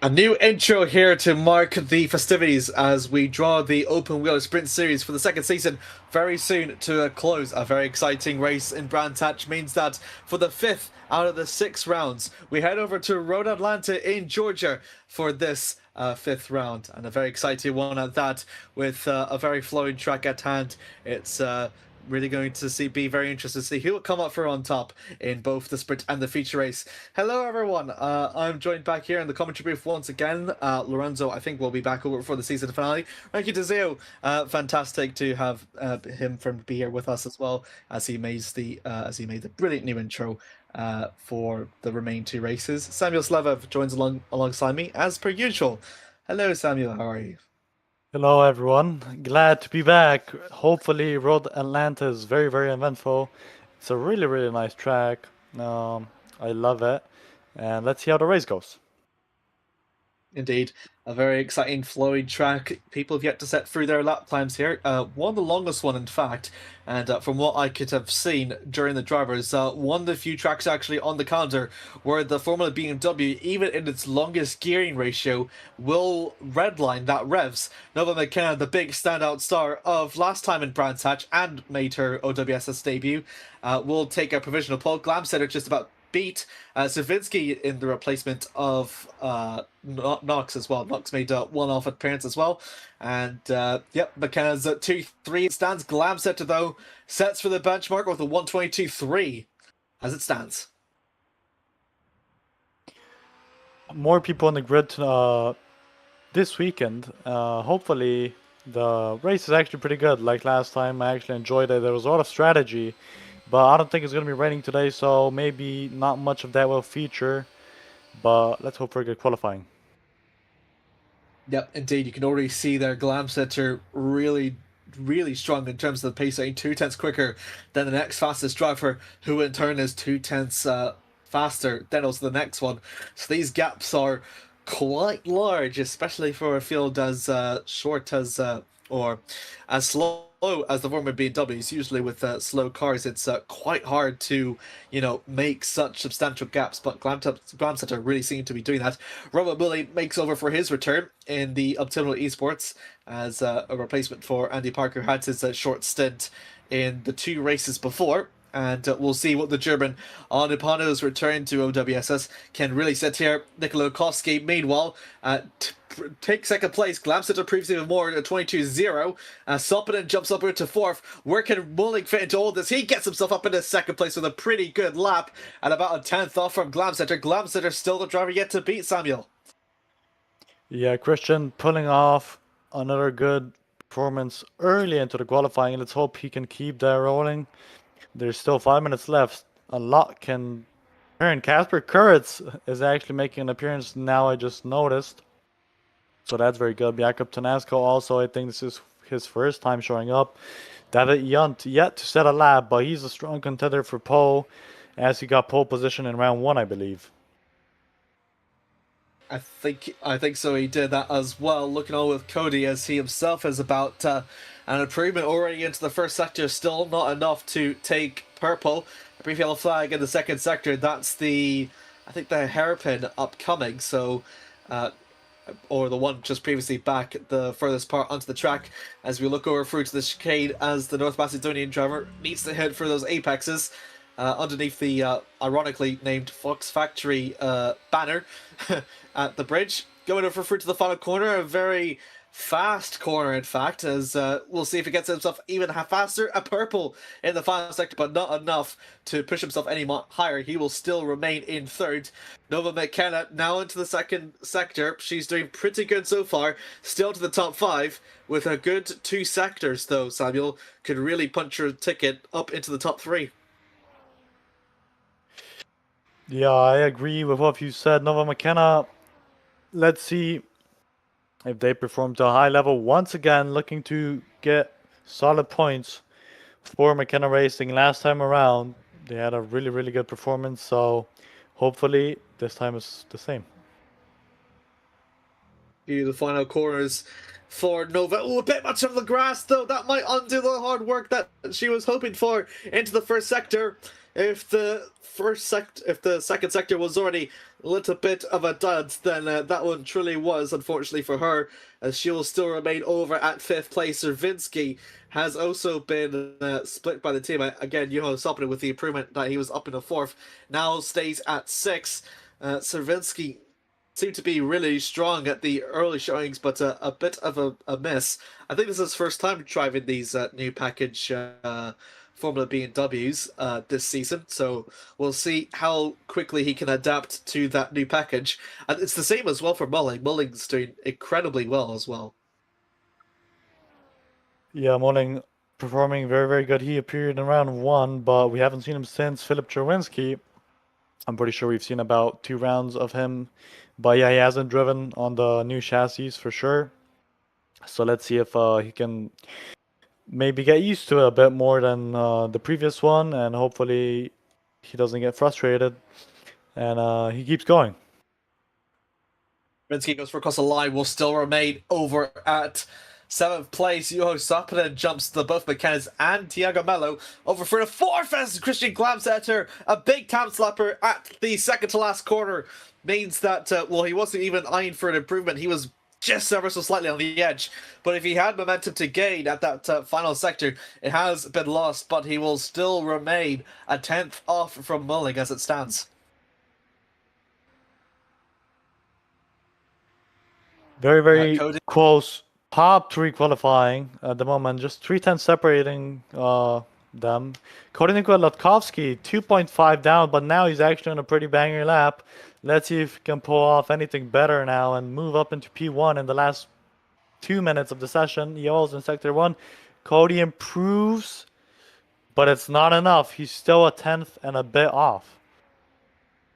A new intro here to mark the festivities as we draw the Open Wheel Sprint Series for the second season very soon to a close. A very exciting race in Brandtach means that for the fifth out of the 6 rounds, we head over to Road Atlanta in Georgia for this fifth round, and a very exciting one at that, with a very flowing track at hand. It's really going to be very interesting to see who will come up for on top in both the sprint and the feature race. Hello everyone, I'm joined back here in the commentary booth once again. Lorenzo, I think, will be back over for the season finale. Thank you to Zeeuw. Fantastic to have him be here with us as well, as he made the brilliant new intro for the remaining 2 races. Samuil Slavev joins alongside me as per usual. Hello Samuil, how are you? Hello everyone, glad to be back. Hopefully Road Atlanta is very, very eventful. It's a really, really nice track. I love it. And let's see how the race goes. Indeed, a very exciting flowing track. People have yet to set through their lap times here. One of the longest one, in fact, and from what I could have seen during the drivers, one of the few tracks actually on the calendar where the Formula BMW, even in its longest gearing ratio, will redline that revs. Nova McKenna, the big standout star of last time in Brands Hatch and made her OWSS debut, will take a provisional pole. Glamsetter just about beat Savinsky in the replacement of Knox as well. Knox made a one-off appearance as well. And yep, McKenna's at 2-3 stands. Glamsetter, though, sets for the benchmark with a 122.3 as it stands. More people on the grid this weekend. Hopefully the race is actually pretty good. Like last time, I actually enjoyed it. There was a lot of strategy. But I don't think it's going to be raining today, so maybe not much of that will feature. But let's hope for a good qualifying. Yep, indeed. You can already see their Glamsetter really, really strong in terms of the pace, 2/10 quicker than the next fastest driver, who in turn is 2/10 faster than also the next one. So these gaps are quite large, especially for a field as short as or as slow as the Formula BMWs. Usually with slow cars, it's quite hard to, make such substantial gaps, but Glamsetter really seem to be doing that. Robert Bully makes over for his return in the Optimal Esports as a replacement for Andy Parker, who had his short stint in the 2 races before. And we'll see what the German on Ipano's return to OWSS can really set here. Nikola Koski, meanwhile, take second place. Glamsetter previously with more at 22-0. Soppinen jumps up into 4th. Where can Mulling fit into all this? He gets himself up into 2nd place with a pretty good lap and about a 10th off from Glamsetter. Glamsetter still the driver yet to beat, Samuil. Yeah, Christian pulling off another good performance early into the qualifying. Let's hope he can keep that rolling. There's still 5 minutes left. A lot can turn. Casper Kuritz is actually making an appearance now, I just noticed. So that's very good. Jakob Tanasco also, I think this is his first time showing up. David Yunt yet to set a lap, but he's a strong contender for pole, as he got pole position in round 1, I believe. I think so. He did that as well. Looking on with Cody, as he himself is about an improvement already into the first sector. Still not enough to take purple. A brief yellow flag in the second sector. That's the hairpin upcoming. So, or the one just previously back the furthest part onto the track. As we look over through to the chicane, as the North Macedonian driver needs to head for those apexes. Underneath the ironically named Fox Factory banner at the bridge. Going over through to the final corner, a very fast corner, in fact, as we'll see if he gets himself even faster. A purple in the final sector, but not enough to push himself any higher. He will still remain in 3rd. Nova McKenna now into the 2nd sector. She's doing pretty good so far. Still to the top 5 with a good 2 sectors, though. Samuil could really punch her ticket up into the top 3. Yeah, I agree with what you said. Nova McKenna, let's see if they perform to a high level. Once again, looking to get solid points for McKenna Racing. Last time around, they had a really, really good performance. So hopefully this time is the same. The final corners for Nova. Oh, a bit much of the grass though. That might undo the hard work that she was hoping for into the first sector. If the second sector was already a little bit of a dud, then that one truly was, unfortunately for her, as she will still remain over at fifth place. Servinsky has also been split by the team. Again, Juho Sopinen, with the improvement that he was up in the fourth, now stays at six. Servinsky seemed to be really strong at the early showings, but a bit of a miss. I think this is his first time driving these new package Formula BMWs this season, so we'll see how quickly he can adapt to that new package. And it's the same as well for Mulling. Mulling's doing incredibly well as well. Yeah, Molling performing very, very good. He appeared in round 1, but we haven't seen him since Philip Cherwinski. I'm pretty sure we've seen about 2 rounds of him. But yeah, he hasn't driven on the new chassis for sure. So let's see if he can maybe get used to it a bit more than the previous one, and hopefully he doesn't get frustrated and he keeps going. Rinsky goes for across the line, will still remain over at 7th place. Juho Sopinen jumps to both McKenna's and Thiago Melo over for the 4th as Christian Glamsetter, a big time slapper at the second to last corner, means that, well, he wasn't even eyeing for an improvement. He was just ever so slightly on the edge. But if he had momentum to gain at that final sector, it has been lost, but he will still remain a 10th off from Mulling as it stands. Very, very close. Top 3 qualifying at the moment. Just 3 tenths separating them. Cody Latkovsky, 2.5 down, but now he's actually on a pretty banger lap. Let's see if he can pull off anything better now and move up into P1 in the last 2 minutes of the session. Yoels in Sector 1. Cody improves, but it's not enough. He's still a 10th and a bit off.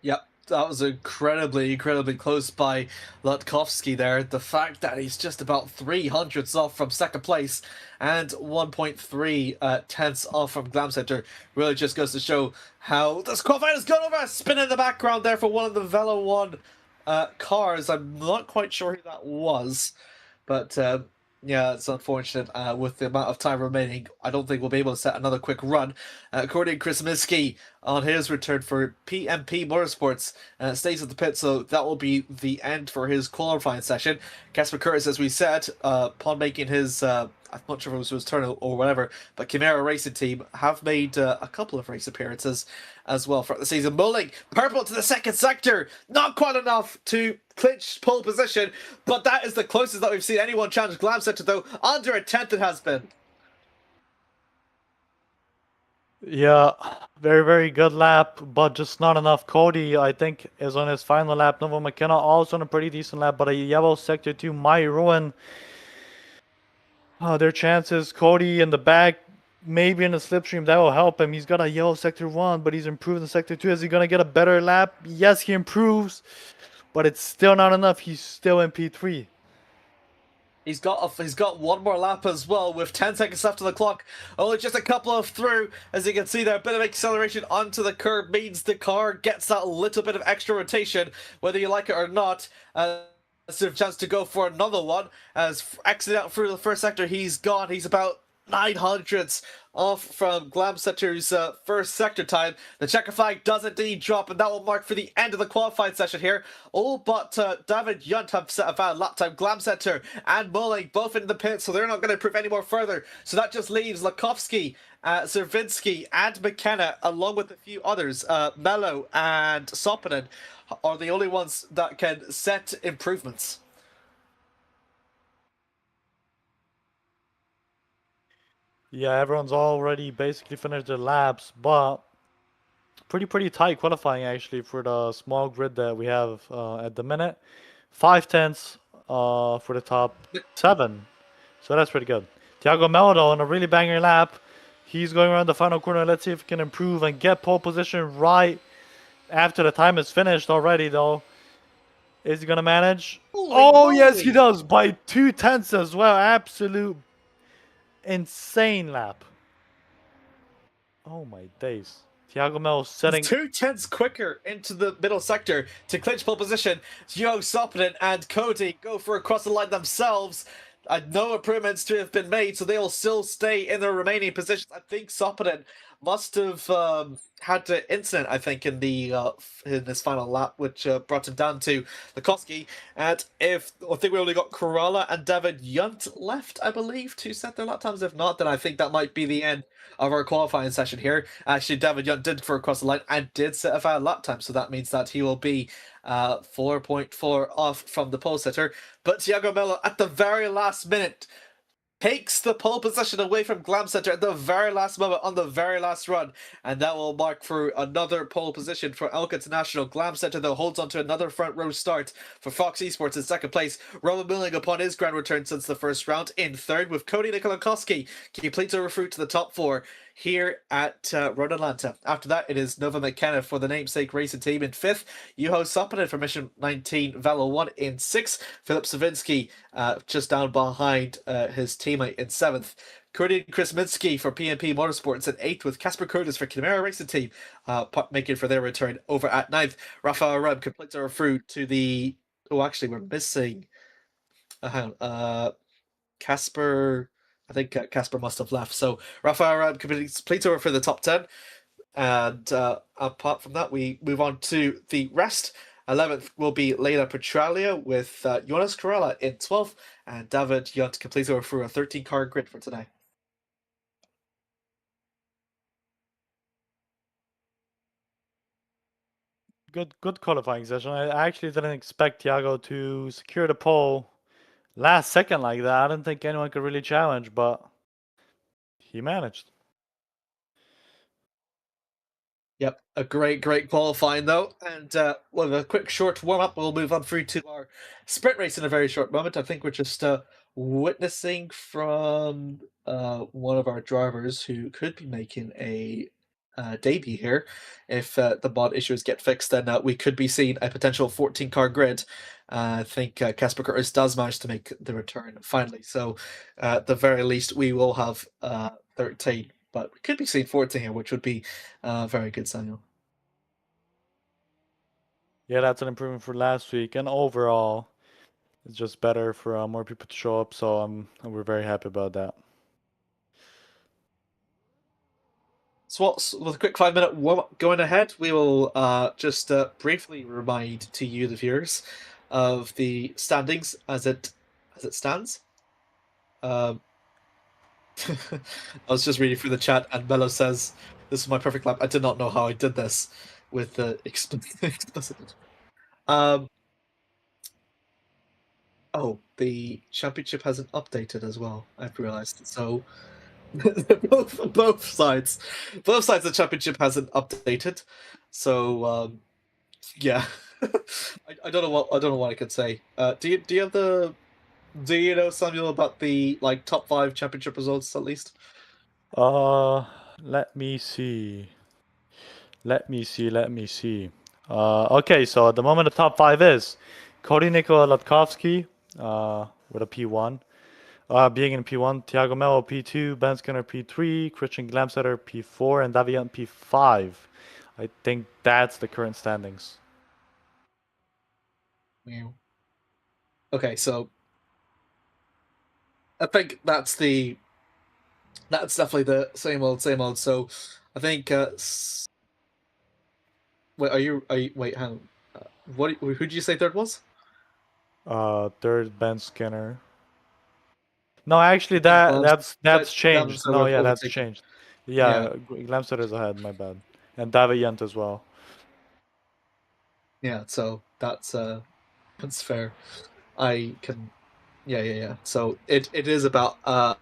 Yep, that was incredibly close by Latkovsky there. The fact that he's just about 300ths off from second place and 1.3 tenths off from Glamcenter really just goes to show how this qualifying has gone over. A spin in the background there for one of the Velo 1 cars. I'm not quite sure who that was, but yeah, it's unfortunate with the amount of time remaining. I don't think we'll be able to set another quick run. According to Chris Miskey, on his return for PMP Motorsports, stays at the pit, so that will be the end for his qualifying session. Casper Curtis, as we said, upon making his, I'm not sure if it was his turn or whatever, but Chimera Racing Team have made a couple of race appearances as well throughout the season. Mulling, purple to the second sector, not quite enough to clinch pole position, but that is the closest that we've seen anyone challenge Glamcenter, though. Under a 10th it has been. Yeah, very, very good lap, but just not enough. Cody, I think, is on his final lap. Nova McKenna also on a pretty decent lap, but a yellow Sector 2 might ruin their chances. Cody in the back, maybe in the slipstream, that will help him. He's got a yellow Sector 1, but he's improved in Sector 2. Is he going to get a better lap? Yes, he improves, but it's still not enough. He's still in P3. He's got one more lap as well with 10 seconds left on the clock. Only just a couple of through. As you can see there, a bit of acceleration onto the curb means the car gets that little bit of extra rotation, whether you like it or not. Sort of chance to go for another one. As exiting out through the first sector, he's gone. He's about 900ths off from Glamsetter's first sector time. The checker flag does indeed drop, and that will mark for the end of the qualifying session here. All but David Yunt have set a valid lap time. Glamsetter and Mulling both in the pit, so they're not going to improve any more further. So that just leaves Lakovsky, Servinsky, and McKenna, along with a few others. Mello and Sopinen are the only ones that can set improvements. Yeah, everyone's already basically finished their laps, but pretty tight qualifying actually for the small grid that we have at the minute. 5 tenths for the top 7, so that's pretty good. Thiago Meldo on a really banger lap. He's going around the final corner. Let's see if he can improve and get pole position right after the time is finished already, though. Is he going to manage? Holy yes, he does, by 2 tenths as well. Absolute insane lap. Oh my days. Thiago Melo setting 2 tenths quicker into the middle sector to clinch pole position. Zeeuw, Soppinen, and Cody go for across the line themselves. No improvements to have been made, so they will still stay in their remaining positions. I think Soppinen must have had an incident, I think, in his final lap, which brought him down to Lukowski. And I think we only got Kerala and David Yunt left, I believe, to set their lap times. If not, then I think that might be the end of our qualifying session here. Actually, David Yunt did for across the line and did set a valid lap time, so that means that he will be 4.4 off from the pole sitter. But Thiago Melo, at the very last minute, takes the pole position away from Glam Center at the very last moment on the very last run, and that will mark for another pole position for Elk International. Glam Center, though, holds on to another front row start for Fox Esports in second place. Roman Milling upon his grand return since the first round in third, with Cody Nikolakowski completes a recruit to the top four here at Road Atlanta. After that, it is Nova McKenna for the namesake racing team in fifth. Juho Soppinen for Mission 19 Velo 1 in sixth. Philip Savinsky just down behind his teammate in seventh. Kurdian Krasminski for PNP Motorsports in eighth, with Casper Curtis for Chimera Racing Team making for their return over at ninth. Rafael Reb completes our fruit to the... Oh, actually, we're missing... hang on. Casper... I think Casper must have left. So Rafael Rab completes over for the top 10. And apart from that, we move on to the rest. 11th will be Leila Petralia with Jonas Corella in 12th. And David Yunt completes over for a 13-car grid for today. good qualifying session. I actually didn't expect Thiago to secure the pole last second like that. I didn't think anyone could really challenge, but he managed. Yep, a great qualifying though. And with a quick short warm up, we'll move on through to our sprint race in a very short moment. I think we're just witnessing from one of our drivers who could be making a debut here. If the mod issues get fixed, then we could be seeing a potential 14-car grid. I think Casper Curtis does manage to make the return finally. So at the very least, we will have 13. But we could be seeing 14 here, which would be very good, Samuil. Yeah, that's an improvement for last week, and overall, it's just better for more people to show up. So we're very happy about that. So with a quick 5-minute warm-up going ahead, we will just briefly remind to you, the viewers, of the standings as it stands. I was just reading through the chat, and Melo says, "This is my perfect lap. I did not know how I did this with the explicit." Oh, the championship hasn't updated as well. I've realized. So both sides of the championship hasn't updated. So yeah, I don't know what I could say. Do you have the Do you know, Samuel, about the top 5 championship results at least? Let me see. Okay, so at the moment the top 5 is Cody Nikolakowski with a P1. Being in P1, Thiago Melo P2, Ben Skinner P3, Christian Glamsetter P4, and Davian P5. I think that's the current standings. Okay, so I think that's definitely the same old. So I think wait, hang on. Who did you say third was? Third Ben Skinner. No, actually that's changed. No, yeah, that's changed. Yeah, Glamster is ahead, my bad. And Daviant as well. Yeah, so that's fair. I can yeah. So it is about a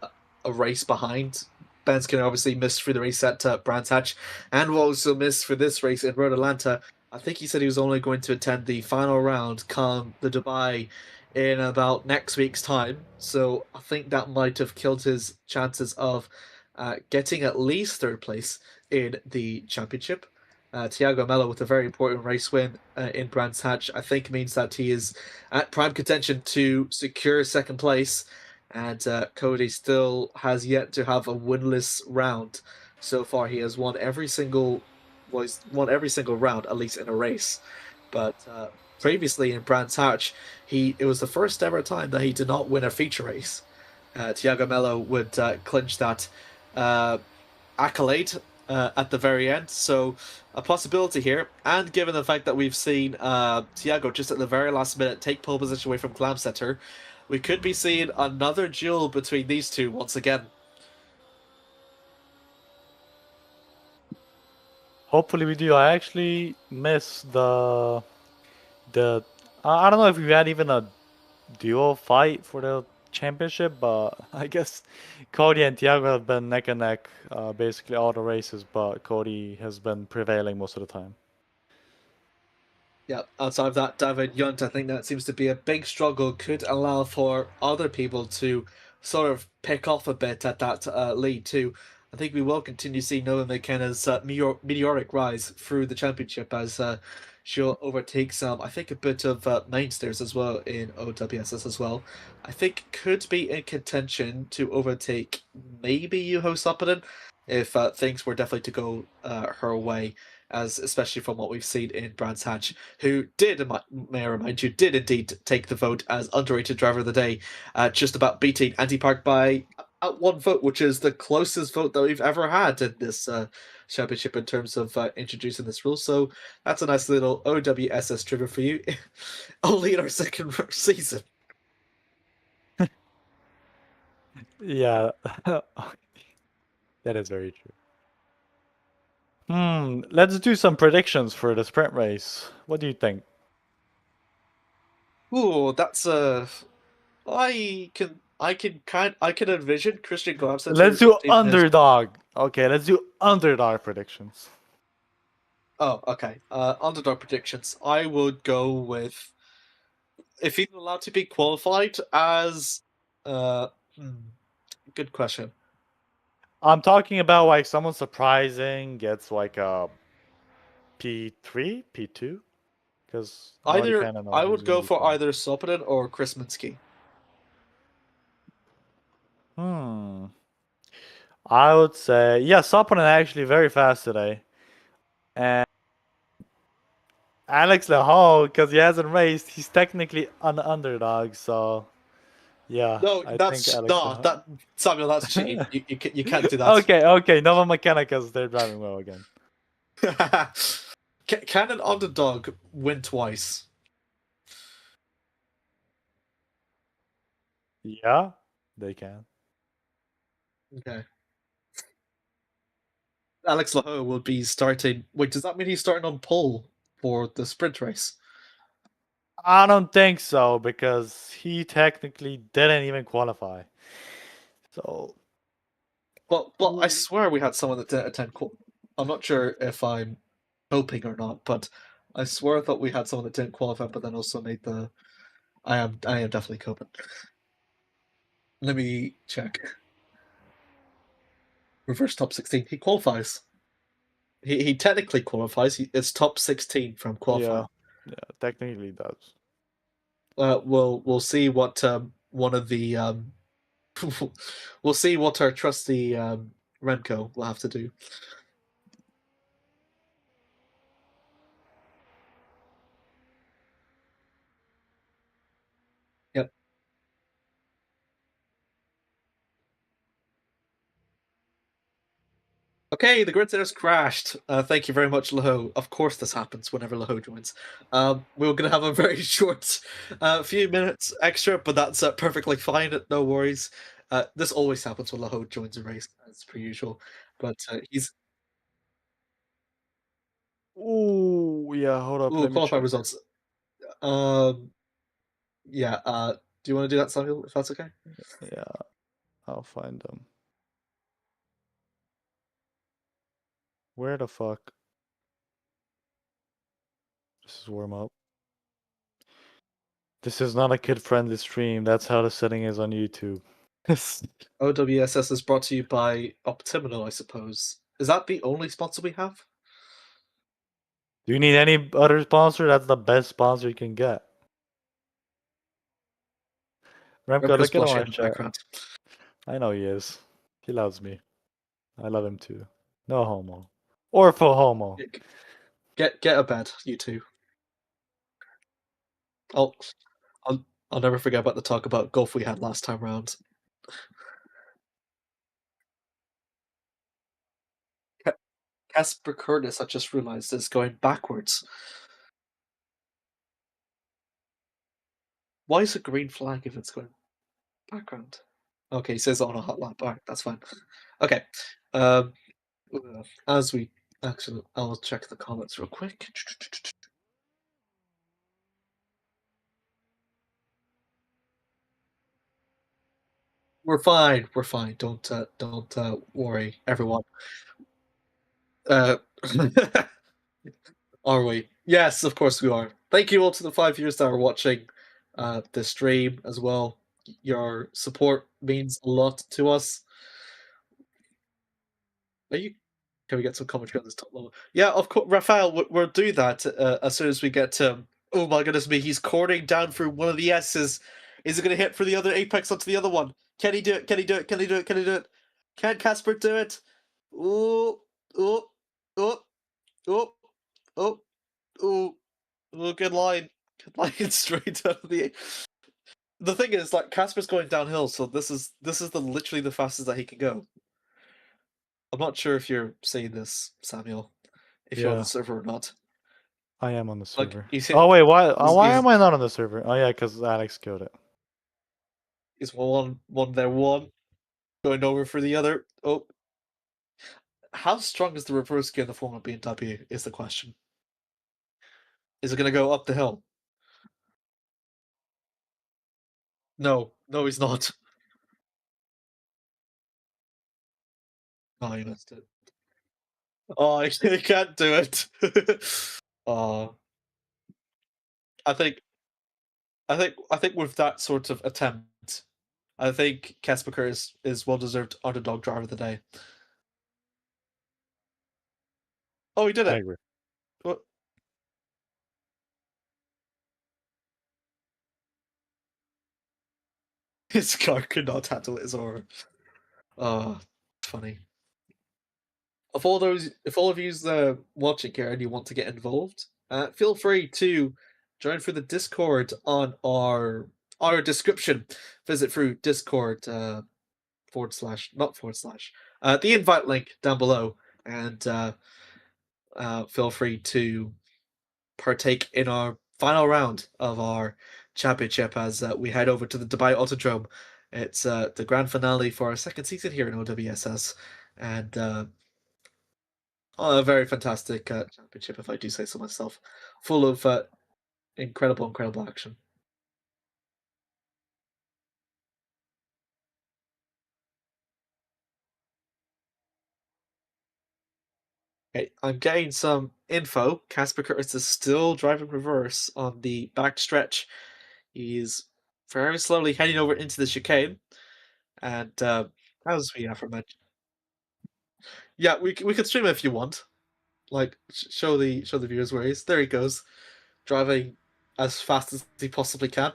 race behind. Ben Skinner obviously missed for the race at Brands Hatch, and will also miss for this race in Road Atlanta. I think he said he was only going to attend the final round come the Dubai in about next week's time. So I think that might have killed his chances of getting at least third place in the championship. Thiago Melo with a very important race win in Brands Hatch, I think means that he is at prime contention to secure second place. And Cody still has yet to have a winless round. So far, he has won every single well, he's won every single round, at least in a race. But previously in Brands Hatch, it was the first ever time that he did not win a feature race. Tiago Melo would clinch that accolade at the very end. So a possibility here, and given the fact that we've seen Tiago just at the very last minute take pole position away from Glamsetter, we could be seeing another duel between these two once again. Hopefully we do. I actually miss the I don't know if we had even a duo fight for the championship, but I guess Cody and Thiago have been neck and neck basically all the races, but Cody has been prevailing most of the time. Yeah, outside of that, David Yunt, I think that seems to be a big struggle. Could allow for other people to sort of pick off a bit at that lead too. I think we will continue seeing Noah McKenna's meteoric rise through the championship as she'll overtake some, I think, a bit of mainstays as well in OWSS as well. I think could be in contention to overtake maybe Yuho Sapinen if things were definitely to go her way, as especially from what we've seen in Brands Hatch, who did, may I remind you, did indeed take the vote as underrated driver of the day, just about beating Andy Park by at one vote, which is the closest vote that we've ever had in this championship in terms of introducing this rule. So that's a nice little OWSS trivia for you. Only in our second season. Yeah, that is very true. Let's do some predictions for the sprint race. What do you think? Ooh, that's a. I can envision Christian Let's Glamsetter do taking his. underdog. Okay, let's do underdog predictions. Oh, okay. Underdog predictions. I would go with, if he's allowed to be qualified as uh hmm, good question. I'm talking about like someone surprising gets like a P3, P2, because I already Either kind of know I who's would gonna go be for fine. either Sopinen or Chris Minsky. Hmm. I would say, yeah, Soponen actually very fast today. And Alex Lehoux, because he hasn't raced, he's technically an underdog. So, yeah, No, I think that's Alex no Lehoux. that Samuel, that's cheating. You can't do that. Okay, okay. Nova Mechanic because they're driving well again. Can an underdog win twice? Yeah, they can. Okay. Alex Laho will be starting. Wait, does that mean he's starting on pole for the sprint race? I don't think so because he technically didn't even qualify. So, But I swear we had someone that didn't attend. I'm not sure if I'm hoping or not, but I swear I thought we had someone that didn't qualify, but then also made the. I am definitely coping. Let me check. Reverse top 16. He qualifies. He technically qualifies. It's top 16 from yeah, qualifying. yeah, technically he does. We'll see what one of the we'll see what our trusty Remco will have to do. Yep. Okay, the grid center's crashed. Thank you very much, Laho. Of course, this happens whenever Laho joins. We're going to have a very short few minutes extra, but that's perfectly fine. No worries. This always happens when Laho joins a race, as per usual. But he's. Oh, yeah, hold up. Ooh, Let me qualifying check. results. Um, yeah. Do you want to do that, Samuil, if that's okay? Yeah, I'll find them. Where the fuck? This is warm up. This is not a kid-friendly stream. That's how the setting is on YouTube. OWSS is brought to you by Optiminal, I suppose. Is that the only sponsor we have? Do you need any other sponsor? That's the best sponsor you can get. Remco, Remco's look at blushing my in the chat. background. I know he is. He loves me. I love him too. No homo. Or for homo. Get a bed, you two. I'll I'll I'll never forget about the talk about golf we had last time round. Casper Curtis, I just realized, is going backwards. Why is a green flag if it's going background? Okay, he says on a hot lap. Alright, that's fine. Okay. Um, as we actually, I'll check the comments real quick. We're fine. We're fine. Don't worry, everyone. Uh, are we? Yes, of course we are. Thank you all to the 5 viewers that are watching the stream as well. Your support means a lot to us. Are you? Can we get some commentary on this top level? Yeah, of course, Raphael. We'll do that as soon as we get to. Oh my goodness me! He's cornering down through one of the S's. Is it going to hit for the other apex onto the other one? Can he do it? Can he do it? Can he do it? Can he do it? Can Casper do it? Oh, oh, oh, oh, oh, oh, oh! Good line. Good line straight out of the. The thing is, like Casper's going downhill, so this is the literally the fastest that he can go. I'm not sure if you're saying this, Samuel, if you're on the Yeah, server or not. I am on the Like server. he's hit. Oh wait, why? Why He's am I not on the server? Oh yeah, because Alex killed it. he's one there one going over for the other. Oh, how strong is the reverse gear in the form of BMW? Is the question. Is it going to go up the hill? No, no, he's not. Oh, he missed it. Oh, he can't do it. Oh, I think I think with that sort of attempt, I think Kasper is well deserved underdog driver of the day. Oh, he did I it. agree. What? His car could not handle his aura. Oh, funny. If all of you's watching here and you want to get involved, feel free to join through the Discord on our description. Visit through Discord forward slash not forward slash the invite link down below, and feel free to partake in our final round of our championship as we head over to the Dubai Autodrome. It's the grand finale for our second season here in OWSS, and a very fantastic championship, if I do say so myself, full of incredible action. Okay, I'm getting some info. Casper Curtis is still driving reverse on the back stretch. He's very slowly heading over into the chicane, and as we aforementioned, yeah, we could stream it if you want. Like show the viewers where he is. There he goes, driving as fast as he possibly can.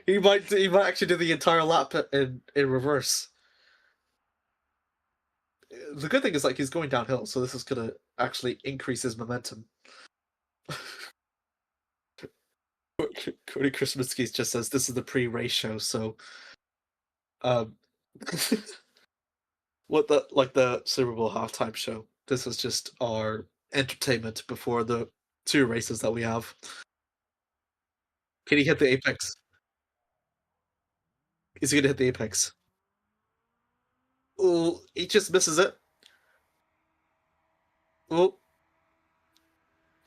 He might actually do the entire lap in reverse. The good thing is like he's going downhill, so this is gonna actually increase his momentum. Cody Christmaskeys just says this is the pre-race show, so um what the Super Bowl halftime show. This is just our entertainment before the two races that we have. Can he hit the apex? Is he gonna hit the apex? Oh, he just misses it. Oh,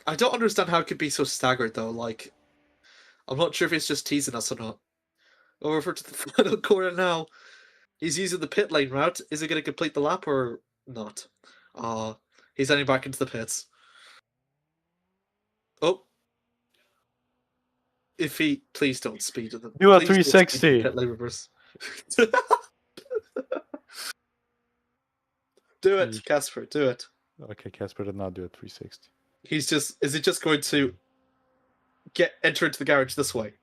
I don't understand how it could be so staggered though. Like, I'm not sure if he's just teasing us or not. Over to the final corner now. He's using the pit lane route. Is he going to complete the lap or not? He's heading back into the pits. Oh, if he please don't speed in the Do a please don't speed in the 360. pit lane reverse. Do it, Casper. Do it. Okay, Casper did not do a 360. He's just. Is he just going to enter into the garage this way?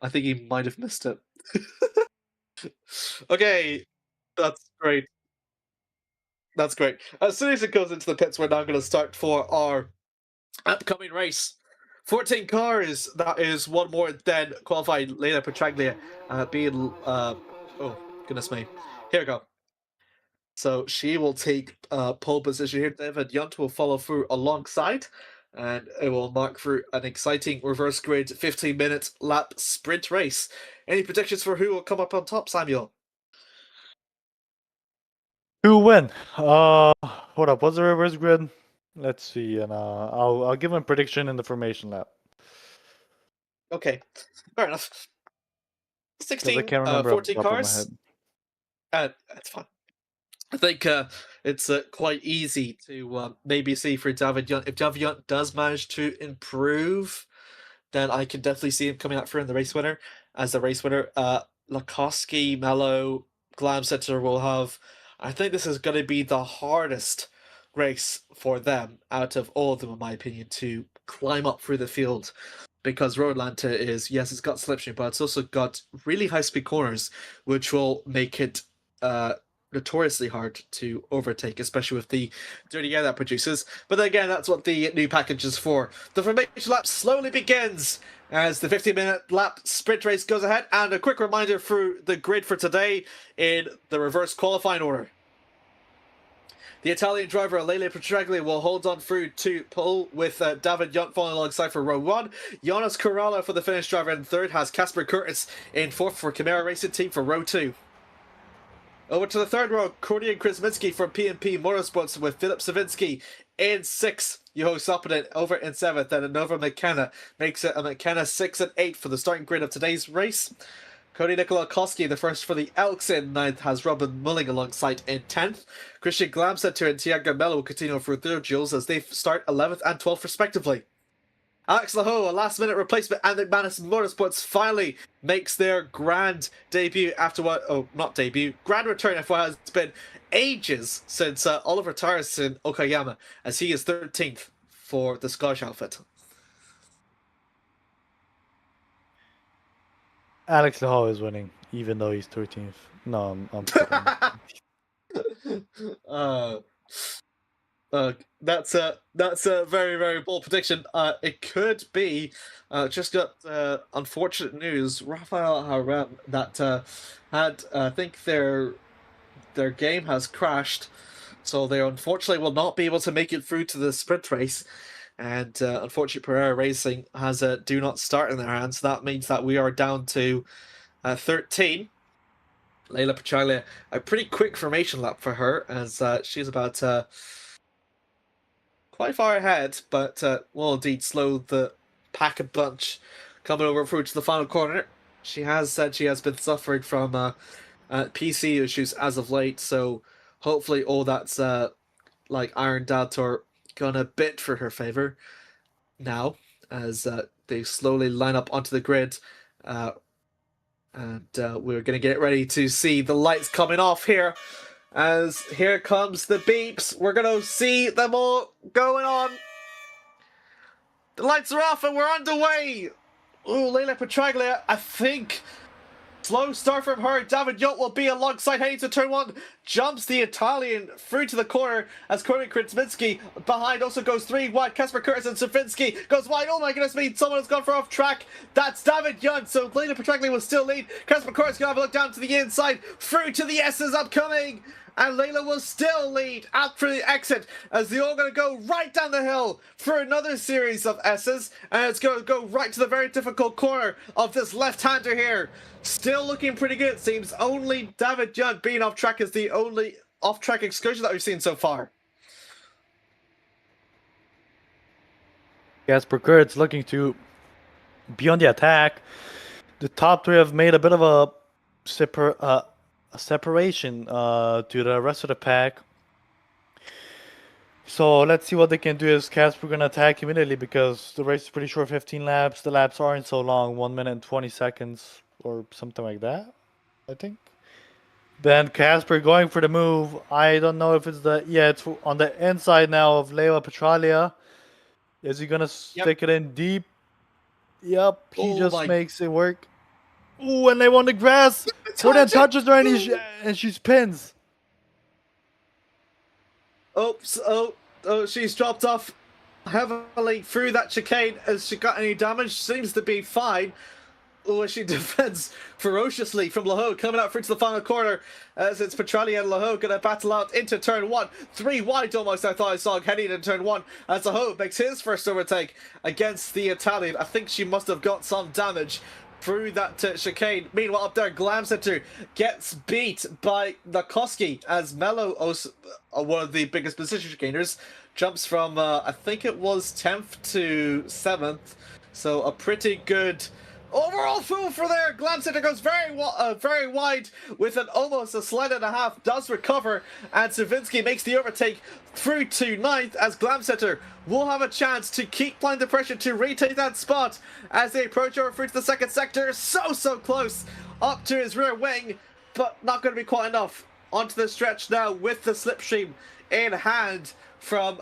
I think he might have missed it. Okay, that's great. That's great. As soon as it goes into the pits, we're now going to start for our upcoming race. 14 cars. That is one more than qualified Lena Petraglia being. Oh, goodness me. Here we go. So she will take pole position here. David Yunt will follow through alongside, and it will mark through an exciting reverse grid 15-minute lap sprint race. Any predictions for who will come up on top, Samuel? Who win? Hold up. What's the reverse grid? Let's see, and I'll give a prediction in the formation lap. Okay, fair enough. Because I 16, can't remember off the 14 top of my cars. head. That's fine. I think it's quite easy to maybe see for David Yunt. If David Yunt does manage to improve, then I can definitely see him coming out for in the race winner. As the race winner, Lakoski, Mello, Glam Center will have. I think this is going to be the hardest race for them out of all of them, in my opinion, to climb up through the field. Because Road Atlanta is, yes, it's got slipstream, but it's also got really high speed corners, which will make it notoriously hard to overtake, especially with the dirty air that produces. But then again, that's what the new package is for. The formation lap slowly begins as the 15-minute lap sprint race goes ahead. And a quick reminder through the grid for today in the reverse qualifying order. The Italian driver Lele Petraglia will hold on through to pole with David Yunt following alongside for row 1. Jonas Corrala for the Finnish driver in third, has Casper Curtis in fourth for Chimera Racing Team for row 2. Over to the third row, Cordy and Krasminski from P&P Motorsports with Philip Savinsky in sixth. Juho Sapinen over in seventh, and Nova McKenna makes it a McKenna 6 and 8 for the starting grid of today's race. Cody Nikolakoski, the first for the Elks in ninth, has Robin Mulling alongside in 10th. Christian Glamsetter and Tiago Mello will continue through their duels as they start 11th and 12th respectively. Alex Laho, a last-minute replacement, and McManus Motorsports finally makes their grand debut after what... Oh, not debut. Grand return after what has been ages since Oliver Tyson Okayama, as he is 13th for the Scottish outfit. Alex Laho is winning, even though he's 13th. No, I'm that's a very, very bold prediction. It could be just got unfortunate news. Rafael Harem that had I think their game has crashed, so they unfortunately will not be able to make it through to the sprint race. And unfortunately, Pereira Racing has a do not start in their hands. That means that we are down to 13. Leila Petraglia, a pretty quick formation lap for her, as she's about quite far ahead, but will indeed slow the pack a bunch coming over through to the final corner. She has said she has been suffering from PC issues as of late, so hopefully all that's like ironed out or gone a bit for her favor now, as they slowly line up onto the grid. And we're going to get ready to see the lights coming off here. As here comes the beeps. We're going to see them all going on. The lights are off and we're underway. Ooh, Leila Petraglia, I think. Slow start from her. David Yunt will be alongside heading to turn 1. Jumps the Italian through to the corner as Cory Krasminski behind also goes 3 wide. Kasper Curtis and Safinski goes wide. Oh my goodness me, someone has gone for off track. That's David Yunt. So Lena Petraglia will still lead. Kasper Curtis can have a look down to the inside. Through to the S's upcoming. And Layla will still lead after the exit as they're all going to go right down the hill for another series of S's. And it's going to go right to the very difficult corner of this left-hander here. Still looking pretty good, it seems. Only David Yunt being off track is the only off-track excursion that we've seen so far. Casper Kurtz looking to be on the attack. The top three have made a bit of a separation to the rest of the pack. So let's see what they can do. Is Casper going to attack immediately because the race is pretty short, 15 laps. The laps aren't so long, 1 minute and 20 seconds or something like that, I think. Then Casper going for the move. I don't know if it's it's on the inside now of Leila Petraglia. Is he going to stick it in deep? Yep, he just makes it work. Ooh, and they want the grass. Jordan touches her and she spins. Oops! Oh, she's dropped off heavily through that chicane. Has she got any damage? Seems to be fine. Oh, she defends ferociously from Laho coming out through to the final corner as it's Petrelli and Laho going to battle out into turn one. 3 wide almost, I thought I saw heading into turn one as Laho makes his first overtake against the Italian. I think she must have got some damage through that chicane. Meanwhile, up there, Glamcenter gets beat by Nakoski as Mello, one of the biggest position chicaners, jumps from, I think it was 10th to 7th. So a pretty good overall fool for there. Glamcenter goes very wide with an almost a slide and a half, does recover, and Savinsky makes the overtake through to 9th as Glamcenter will have a chance to keep applying the pressure to retake that spot as they approach over through to the second sector. So close up to his rear wing, but not going to be quite enough. Onto the stretch now with the slipstream in hand from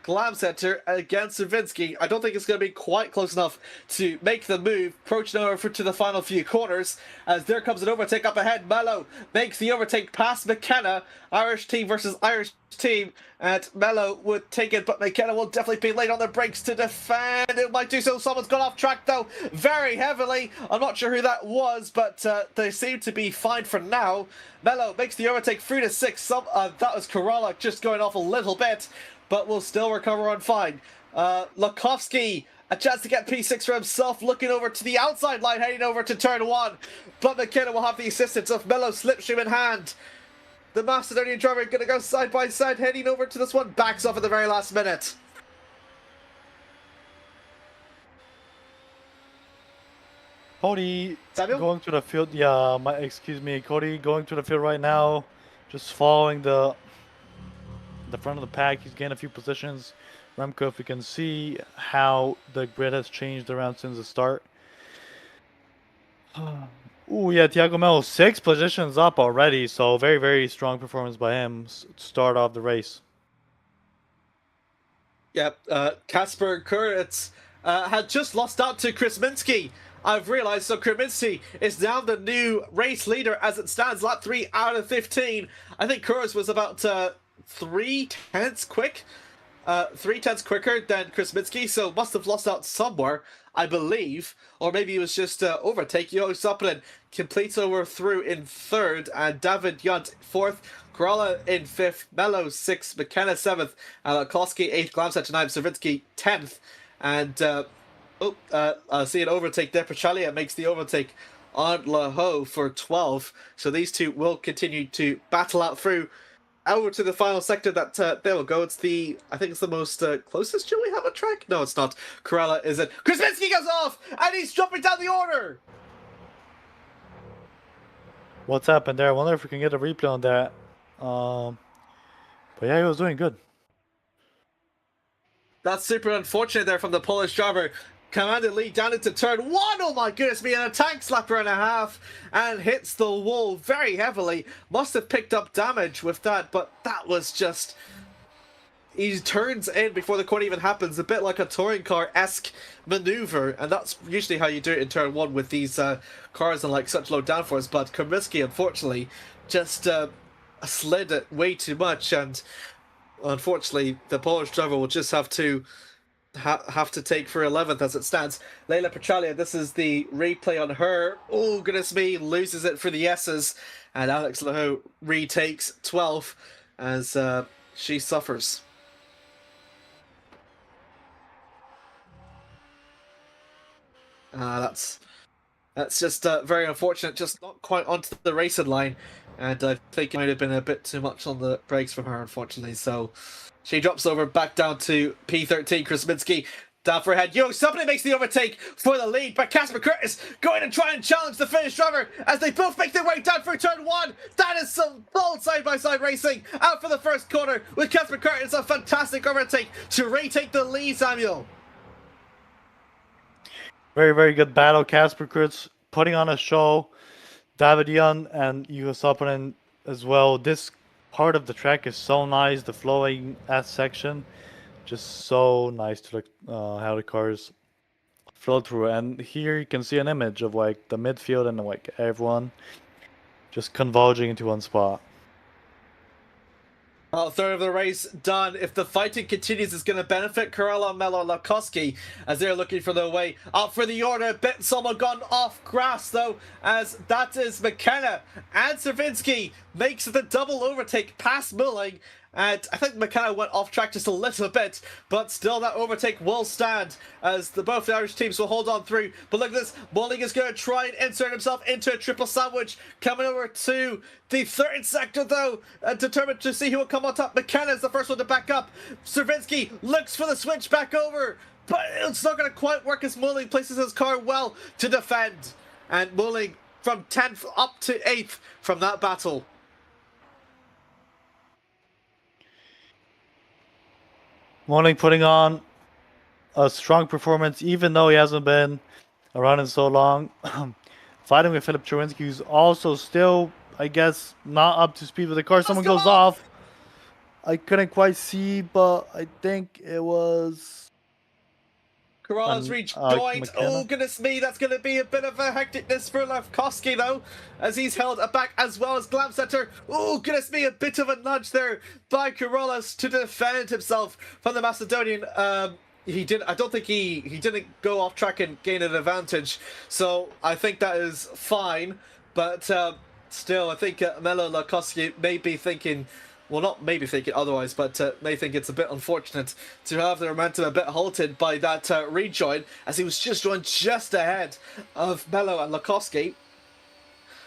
Glamcenter against Savinsky. I don't think it's going to be quite close enough to make the move. Approaching over to the final few corners as there comes an overtake up ahead. Mello makes the overtake past McKenna. Irish team versus Irish team, and Mello would take it, but McKenna will definitely be late on the brakes to defend. It might do so. Someone's gone off track though very heavily. I'm not sure who that was, but they seem to be fine for now. Mello makes the overtake through to 6th. That was Korala just going off a little bit, but will still recover on fine. Lakovsky, a chance to get P6 for himself, looking over to the outside line, heading over to turn 1. But McKenna will have the assistance of Mello slipstream in hand. The Macedonian driver going to go side by side, heading over to this one, backs off at the very last minute. Cody Samuil? going to the field. Yeah, excuse me. Cody going to the field right now. Just following the front of the pack. He's gained a few positions. Remco, if you can see how the grid has changed around since the start. Oh yeah, Thiago Melo 6 positions up already. So very strong performance by him to start off the race. Yep, Kasper Kuritz had just lost out to Krasminski. I've realized, so Krasminski is now the new race leader as it stands, lap 3 out of 15. I think Kuritz was about 3/10 quick. 3/10 quicker than Krasminski, so must have lost out somewhere, I believe. Or maybe it was just overtake. Yo Soppinen completes over through in 3rd, and David Yunt 4th. Korala in 5th, Mello 6th, McKenna 7th, Koski 8th, Glamcenter 9th, Savinsky 10th, and see an overtake there. Petralia makes the overtake on Laho for 12. So these two will continue to battle out through over to the final sector. That there we go. It's I think it's the most closest to we have a track. No, it's not. Korala is it. Krasminski goes off and he's jumping down the order. What's happened there? I wonder if we can get a replay on that. But yeah, he was doing good. That's super unfortunate there from the Polish driver. Commanded lead down into turn 1. Oh my goodness me, and a tank slapper and a half, and hits the wall very heavily. Must have picked up damage with that, but that was just... He turns in before the corner even happens, a bit like a touring car-esque maneuver, and that's usually how you do it in turn 1 with these cars and like such low downforce. But Krasminski, unfortunately, just slid it way too much, and unfortunately the Polish driver will just have to take for 11th as it stands. Leila Petralia, this is the replay on her. Oh goodness me, loses it for the S's, and Alex Laho retakes 12th as she suffers. That's just very unfortunate, just not quite onto the racing line, and I think it might have been a bit too much on the brakes from her, unfortunately. So she drops over back down to P13. Krasminski down for a head. Yo, somebody makes the overtake for the lead, but Kasper Curtis going to try and challenge the Finnish driver as they both make their way down through turn 1. That is some bold side-by-side racing out for the first corner with Kasper Curtis. A fantastic overtake to retake the lead, Samuil. Very good battle. Kasper Kurtz putting on a show. David Young and Hugo Soppinen as well. This part of the track is so nice. The flowing S section, just so nice to look how the cars flow through. And here you can see an image of like the midfield and like everyone just converging into one spot. Well, third of the race done. If the fighting continues, it's going to benefit Karela, Melo, and Lakowski as they're looking for their way up for the order. Bit someone gone off grass though, as that is McKenna, and Stravinsky makes the double overtake past Mulling. And I think McKenna went off track just a little bit, but still that overtake will stand as both the Irish teams will hold on through. But look at this, Mulling is going to try and insert himself into a triple sandwich, coming over to the third sector though, determined to see who will come on top. McKenna is the first one to back up. Stravinsky looks for the switch back over, but it's not going to quite work as Mulling places his car well to defend. And Mulling from 10th up to 8th from that battle. Mulling putting on a strong performance, even though he hasn't been around in so long. Fighting with Philip Czerwinski, who's also still, I guess, not up to speed with the car. Someone goes off. I couldn't quite see, but I think it was... Karela's rejoined. Oh, goodness me, that's going to be a bit of a hecticness for Lewkowski, though, as he's held back as well as Glamsetter. Oh, goodness me, a bit of a nudge there by Karela to defend himself from the Macedonian. He did. I don't think he didn't go off track and gain an advantage, so I think that is fine. But still, I think Melo Lewkowski may be thinking. Well, not maybe thinking otherwise, but may think it's a bit unfortunate to have the momentum a bit halted by that rejoin, as he was just run just ahead of Melo and Lewkowski.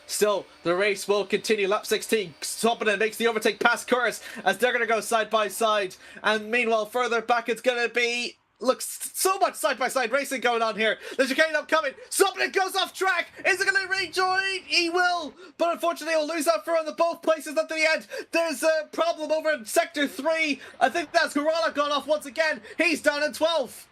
Still, the race will continue. Lap 16, Sopinen makes the overtake past Kurz as they're going to go side by side. And meanwhile, further back, it's going to be... Looks so much side-by-side racing going on here. The chicane upcoming. Sopinen goes off track. Is it going to rejoin? He will. But unfortunately, he'll lose that for both places at the end. There's a problem over in Sector 3. I think that's Karela gone off once again. He's down in 12th.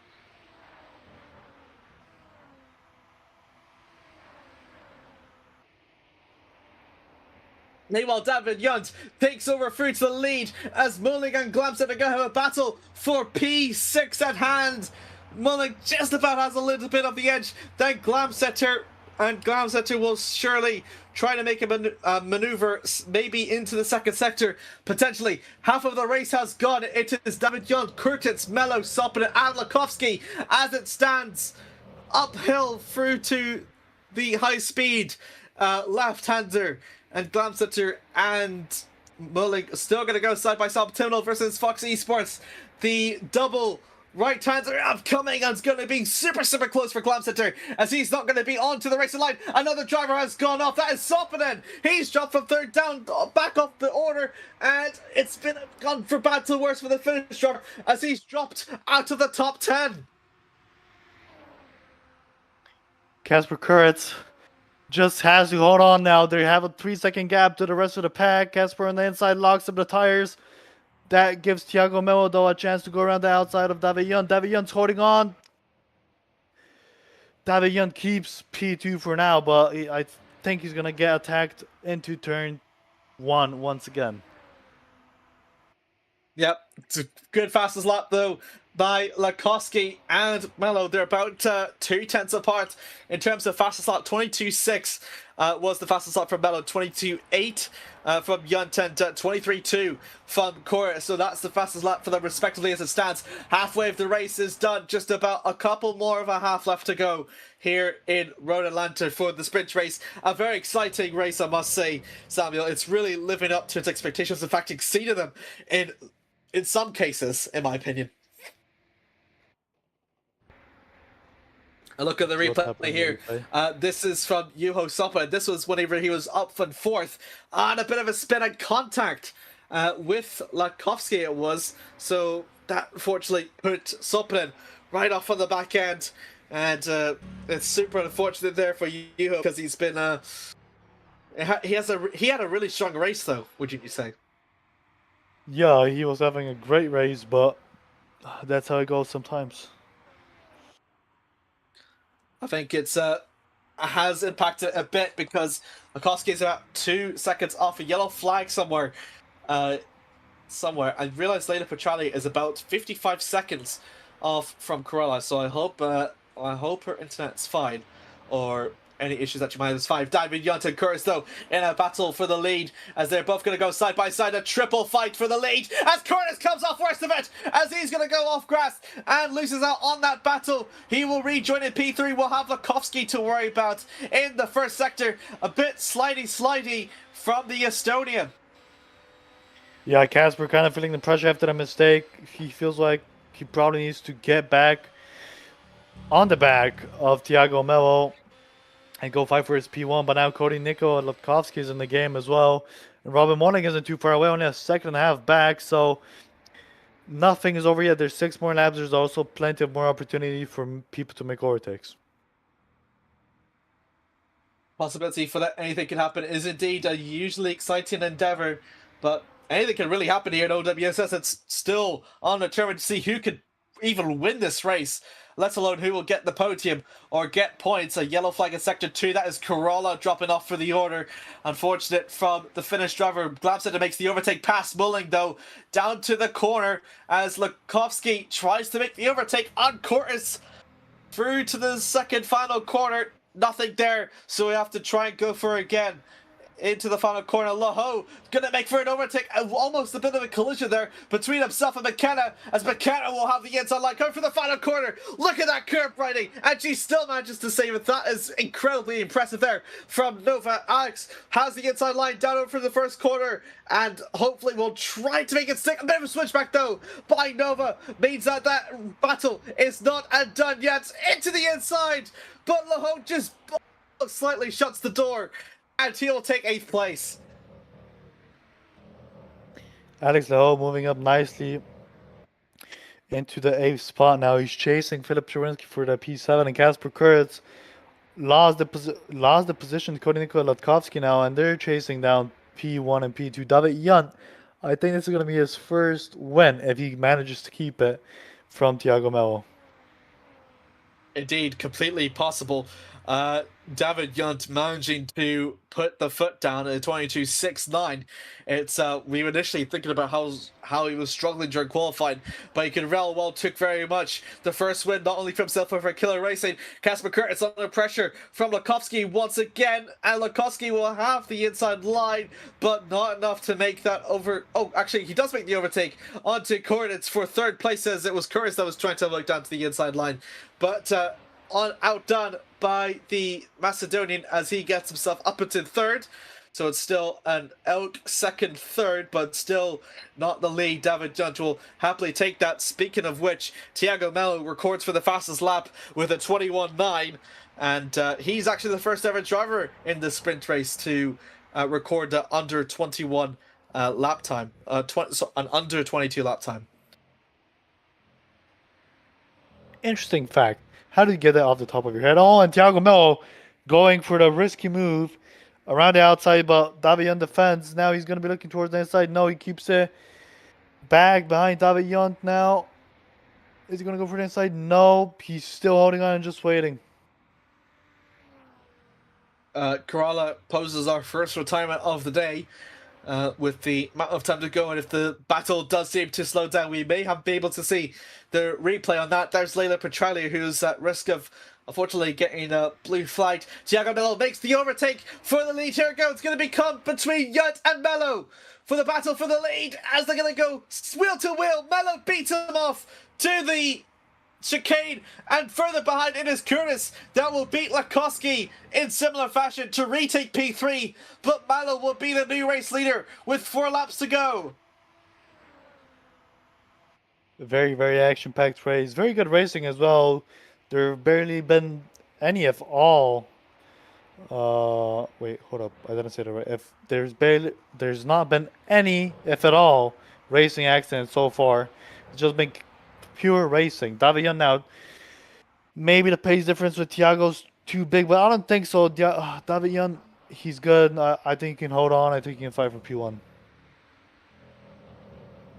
Meanwhile, David Yunt takes over through to the lead as Mulling and Glamsetter are going to have a battle for P6 at hand. Mulling just about has a little bit of the edge. Then Glamsetter will surely try to make a maneuver maybe into the second sector. Potentially, half of the race has gone. It is David Yunt, Kurtitz, Melo, Sopinen, and Lewkowski as it stands uphill through to the high-speed left-hander. And Glamsetter and Mulling still going to go side by side. Timnall versus Fox Esports. The double right-hander upcoming and it's going to be super, super close for Glamsetter as he's not going to be onto the racing line. Another driver has gone off. That is Sopinen. He's dropped from third down, back off the order, and it's gone from bad to worse for the Finnish driver as he's dropped out of the top 10. Kasper Kurtz just has to hold on now. They have a 3-second gap to the rest of the pack. Kasper on the inside locks up the tires. That gives Thiago Melo, though, a chance to go around the outside of David Yunt. David Yunt's holding on. David Yunt keeps P2 for now, but I think he's going to get attacked into turn 1 once again. Yep, it's a good fastest lap, though, by Lewkowski and Melo. They're about 2 tenths apart in terms of fastest lap. 22.6 was the fastest lap from Melo, 22.8 from Yunt, and 23.2 from Cora. So that's the fastest lap for them respectively as it stands. Halfway of the race is done. Just about a couple more of a half left to go here in Road Atlanta for the sprint race. A very exciting race, I must say, Samuel. It's really living up to its expectations. In fact, exceeded them in some cases, in my opinion. A look at the replay here. This is from Juho Soppa. This was whenever he was up from 4th on a bit of a spin and contact with Lewkowski it was. So that unfortunately put Soppa right off on the back end. And it's super unfortunate there for Juho because he's been... he had a really strong race though, wouldn't you say? Yeah, he was having a great race, but that's how it goes sometimes. I think it's has impacted a bit because Lewkowski is about 2 seconds off a yellow flag somewhere. I realized later Petrali is about 55 seconds off from Karela, so I hope her internet's fine, or any issues at -5. David Yunt and Curtis, though, in a battle for the lead, as they're both going to go side by side. A triple fight for the lead, as Curtis comes off worst of it, as he's going to go off grass and loses out on that battle. He will rejoin in P3. We'll have Lukovsky to worry about in the first sector. A bit slidey from the Estonian. Yeah, Casper kind of feeling the pressure after the mistake. He feels like he probably needs to get back on the back of Thiago Mello and go fight for his P1. But now Cody Nico and Lukovsky is in the game as well. And Robin Morning isn't too far away, only a second and a half back. So nothing is over yet. There's 6 more laps. There's also plenty of more opportunity for people to make overtakes. Possibility for that anything can happen is indeed a usually exciting endeavor, but anything can really happen here in OWSS. It's still undetermined to see who could even win this race, let alone who will get the podium or get points. A yellow flag in Sector 2. That is Corolla dropping off for the order. Unfortunate from the Finnish driver. Glamsetter makes the overtake past Mulling, though, down to the corner as Lukovsky tries to make the overtake on Curtis through to the second final corner. Nothing there, so we have to try and go for it again. Into the final corner, Loho gonna make for an overtake. Almost a bit of a collision there between himself and McKenna, as McKenna will have the inside line going for the final corner. Look at that curve riding, and she still manages to save it. That is incredibly impressive there from Nova. Alex has the inside line down over for the first corner, and hopefully will try to make it stick. A bit of a switchback though by Nova means that that battle is not done yet. Into the inside, but Loho just slightly shuts the door, and he'll take 8th place. Alex Leho moving up nicely into the 8th spot now. He's chasing Philip Cherinsky for the P7, and Kasper Kurtz lost the position to Cody Nico Latkovsky now, and they're chasing down P1 and P2. David Yunt, I think this is going to be his first win if he manages to keep it from Thiago Mello. Indeed, completely possible. David Yunt managing to put the foot down at 22.69. It's we were initially thinking about how he was struggling during qualifying, but he could well took very much the first win, not only for himself but for Killer Racing. Kasper Kurtz under pressure from Lukovsky once again, and Lukovsky will have the inside line, but not enough to make that over. Oh, actually, he does make the overtake onto Kurtz for 3rd place, as it was Kurtz that was trying to look down to the inside line, but outdone by the Macedonian as he gets himself up into 3rd. So it's still an Elk 2nd, 3rd, but still not the lead. David Yunt will happily take that. Speaking of which, Thiago Mello records for the fastest lap with a 21.9, and he's actually the first ever driver in the sprint race to record the under 21 lap time, an under 22 lap time. Interesting fact. How did you get that off the top of your head? Oh, and Thiago Mello going for the risky move around the outside, but David Yunt defends. Now he's going to be looking towards the inside. No, he keeps it back behind David Yunt now. Is he going to go for the inside? No, he's still holding on and just waiting. Kerala poses our first retirement of the day. With the amount of time to go, and if the battle does seem to slow down, we may be able to see the replay on that. There's Leila Petralia, who's at risk of unfortunately getting a blue flag. Thiago Mello makes the overtake for the lead. Here it goes. It's going to become between Yunt and Mello for the battle for the lead, as they're going to go wheel to wheel. Mello beats him off to the chicane, and further behind it is Curtis that will beat Lukovsky in similar fashion to retake P3, but Mallow will be the new race leader with 4 laps to go. Very, very action-packed race. Very good racing as well. There have barely been any, if all. Wait, hold up. I didn't say that right. If there's not been any, if at all, racing accidents so far. It's just been pure racing. David Yunt now, maybe the pace difference with Thiago's too big, but I don't think so. David Yunt, he's good. I think he can hold on. I think he can fight for P1.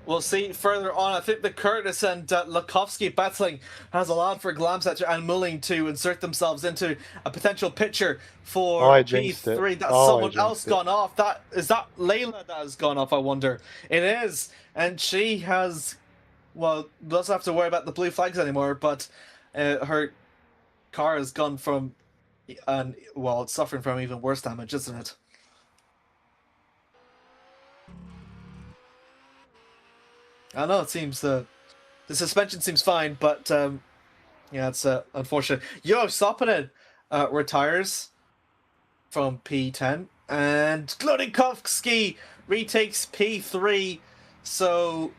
We'll see further on. I think the Curtis and Lukovsky battling has allowed for Glamsetter and Mulling to insert themselves into a potential picture for P3. That's someone else gone off. Is that Layla that has gone off, I wonder? It is. And she has, well, doesn't have to worry about the blue flags anymore, but her car has gone from And, well, it's suffering from even worse damage, isn't it? I know it seems the suspension seems fine, but yeah, it's unfortunate. Sopanen retires from P10, and Glodinkovsky retakes P3. So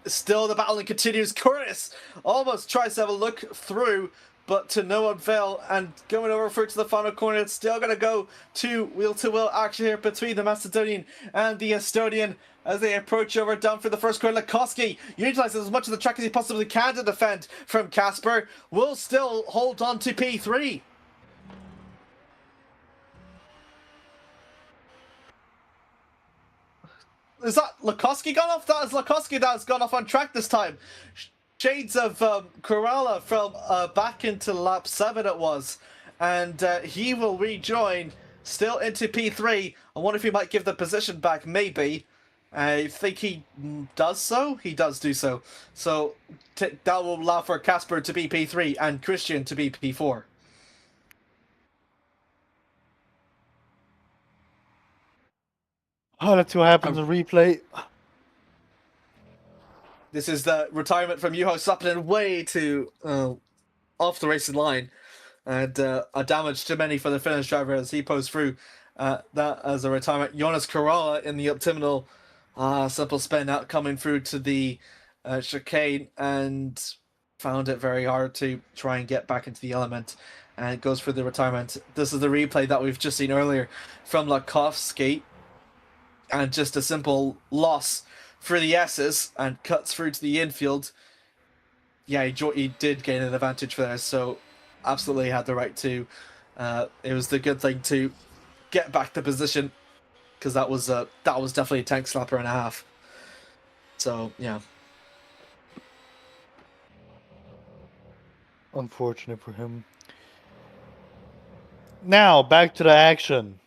still the battling continues. Curtis almost tries to have a look through, but to no avail, and going over through to the final corner. It's still going to go to wheel action here between the Macedonian and the Estonian as they approach over down for the first corner. Lakoski utilizes as much of the track as he possibly can to defend from Casper. Will still hold on to P3. Is that Lakoski gone off? That is Lakoski that has gone off on track this time. Shades of Kerala from back into lap 7 it was. And he will rejoin still into P3. I wonder if he might give the position back, maybe. I think he does so. He does do so. So that will allow for Casper to be P3 and Christian to be P4. Oh, let's see what happens in replay. This is the retirement from Juho Sapanen way to off the racing line, and a damage to many for the Finnish driver as he posed through that as a retirement. Jonas Kerala in the optimal simple spin out coming through to the chicane and found it very hard to try and get back into the element, and goes for the retirement. This is the replay that we've just seen earlier from Lakovsky, and just a simple loss for the S's and cuts through to the infield. Yeah, he did gain an advantage for there, so absolutely had the right to. It was the good thing to get back the position, because that was definitely a tank slapper and a half. So yeah, Unfortunate for him. Now back to the action.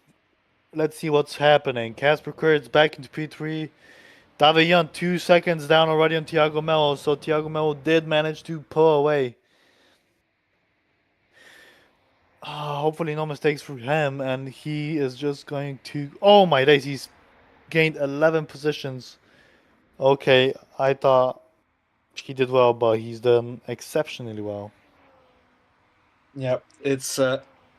Let's see what's happening. Casper Kurtz back into P3. David Young 2 seconds down already on Thiago Melo, so Thiago Melo did manage to pull away. Hopefully no mistakes for him, and he is just going to... Oh my days, he's gained 11 positions. Okay, I thought he did well, but he's done exceptionally well. yeah, it's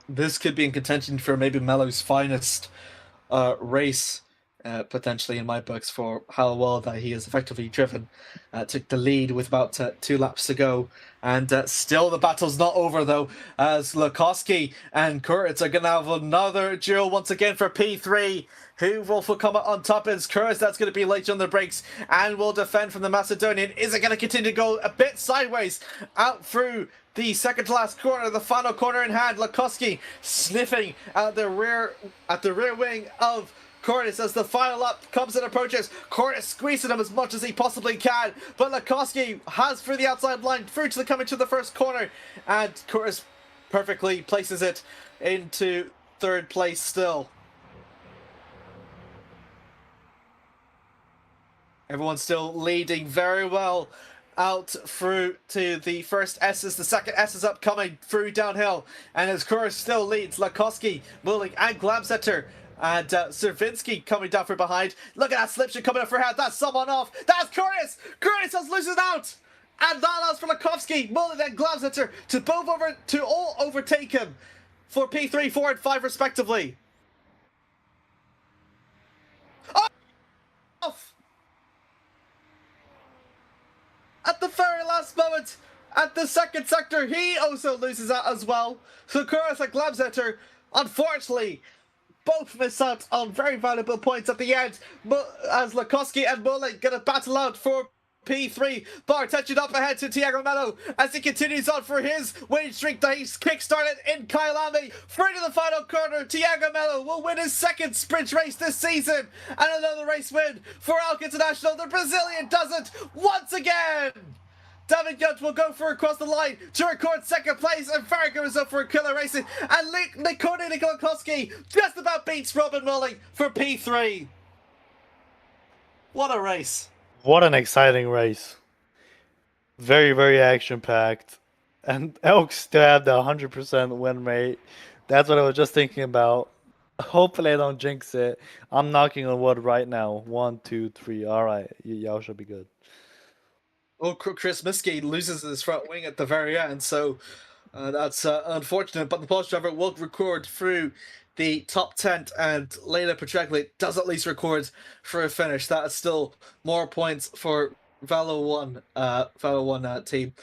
this could be in contention for maybe Melo's finest race. Potentially in my books for how well that he has effectively driven. Took the lead with about 2 laps to go, and still the battle's not over though, as Lakoski and Kurtz are going to have another duel once again for P3. Who will come on top is Kurtz. That's going to be late on the brakes and will defend from the Macedonian. Is it going to continue to go a bit sideways out through the second to last corner, the final corner in hand? Lakoski sniffing at the rear wing of Curtis as the final lap comes and approaches. Curtis squeezing him as much as he possibly can, but Lakoski has through the outside line through to the coming to the first corner, and Curtis perfectly places it into third place still. Everyone's still leading very well out through to the first S's. The second S is upcoming through downhill, and as Curtis still leads, Lakoski, Mulling, and Glamsetter and Servinsky coming down from behind. Look at that slipstream coming up for hand. That's someone off. That's Curtis. Curtis has loosened out. And that allows for Lakovsky, Mullen, and Glamsetter to all overtake him for P3, 4, and 5 respectively. Off! At the very last moment, at the second sector, he also loses out as well. So Curtis and Glamsetter, unfortunately, both miss out on very valuable points at the end, as Lakoski and Mullen gonna battle out for P3. Bar attention up ahead to Thiago Melo as he continues on for his winning streak that he's kick-started in Kyalami. Through to the final corner, Thiago Melo will win his second sprint race this season, and another race win for Alk International. The Brazilian does it once again. David Gunt will go for across the line to record second place, and Farragut is up for a killer racing, and Nikoni Nikolakowski just about beats Robin Mulling for P3. What a race. What an exciting race. Very, very action-packed. And Elk still have the 100% win rate. That's what I was just thinking about. Hopefully I don't jinx it. I'm knocking on wood right now. 1, 2, 3. All right, y'all should be good. Oh, Chris Miskey loses his front wing at the very end, so that's unfortunate. But the Polish driver will record through the top 10, and Lena Petragli does at least record for a finish. That is still more points for Valo 1 team.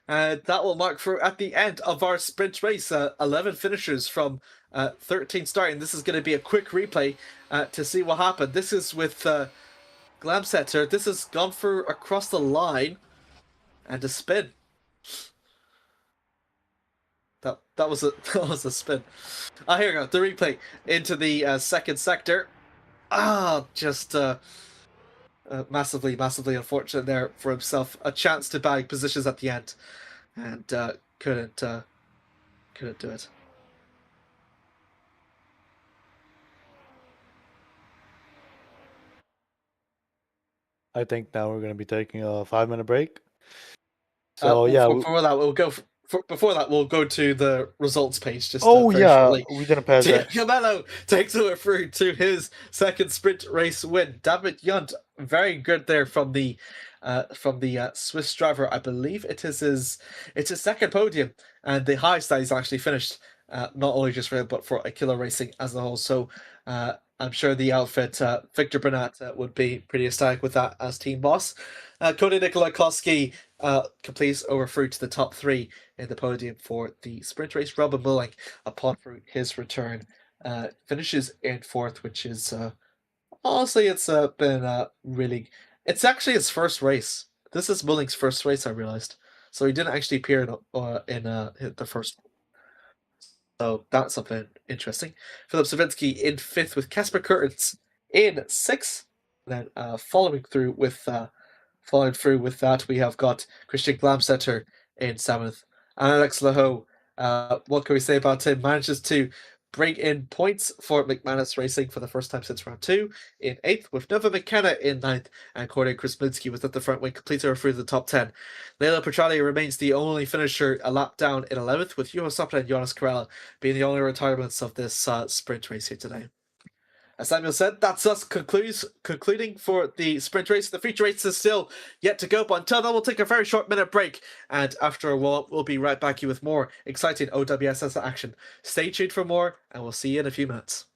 That will mark for at the end of our sprint race. 11 finishers from 13 starting. This is going to be a quick replay to see what happened. This is with Glamsetter. This has gone for across the line and a spin. That was a that was a spin. Here we go. The replay into the second sector. Just massively unfortunate there for himself. A chance to bag positions at the end, and couldn't do it. I think now we're going to be taking a 5-minute break. So yeah, before that we'll go. Before that, we'll go to the results page. Just very yeah, shortly. We didn't pass that. Camelo takes over through to his second sprint race win. David Yunt, very good there from the Swiss driver. I believe it's his second podium and the highest that he's actually finished. Not only just for him, but for Aquila Racing as a whole. So I'm sure the outfit, Victor Bernat would be pretty ecstatic with that as team boss. Cody Nikolakowski completes over through to the top 3 in the podium for the sprint race. Robin Mulling, upon his return, finishes in 4th, which is honestly, it's been really. It's actually his first race. This is Mulling's first race, I realized. So he didn't actually appear in the first. So that's something interesting. Philip Savinsky in 5th with Casper Curtins in 6th. Then following through with that, we have got Christian Glamsetter in 7th. And Alex Laho, what can we say about him? Manages to bring in points for McManus Racing for the first time since round 2 in 8th, with Nova McKenna in 9th, and Corey Krasminski was at the front wing, completes over through the top 10. Leila Petrali remains the only finisher a lap down in 11th, with Juho Sopra and Jonas Carell being the only retirements of this sprint race here today. As Samuil said, that's us concluding for the sprint race. The feature race is still yet to go, but until then, we'll take a very short minute break. And after a while, we'll be right back here with more exciting OWSS action. Stay tuned for more, and we'll see you in a few minutes.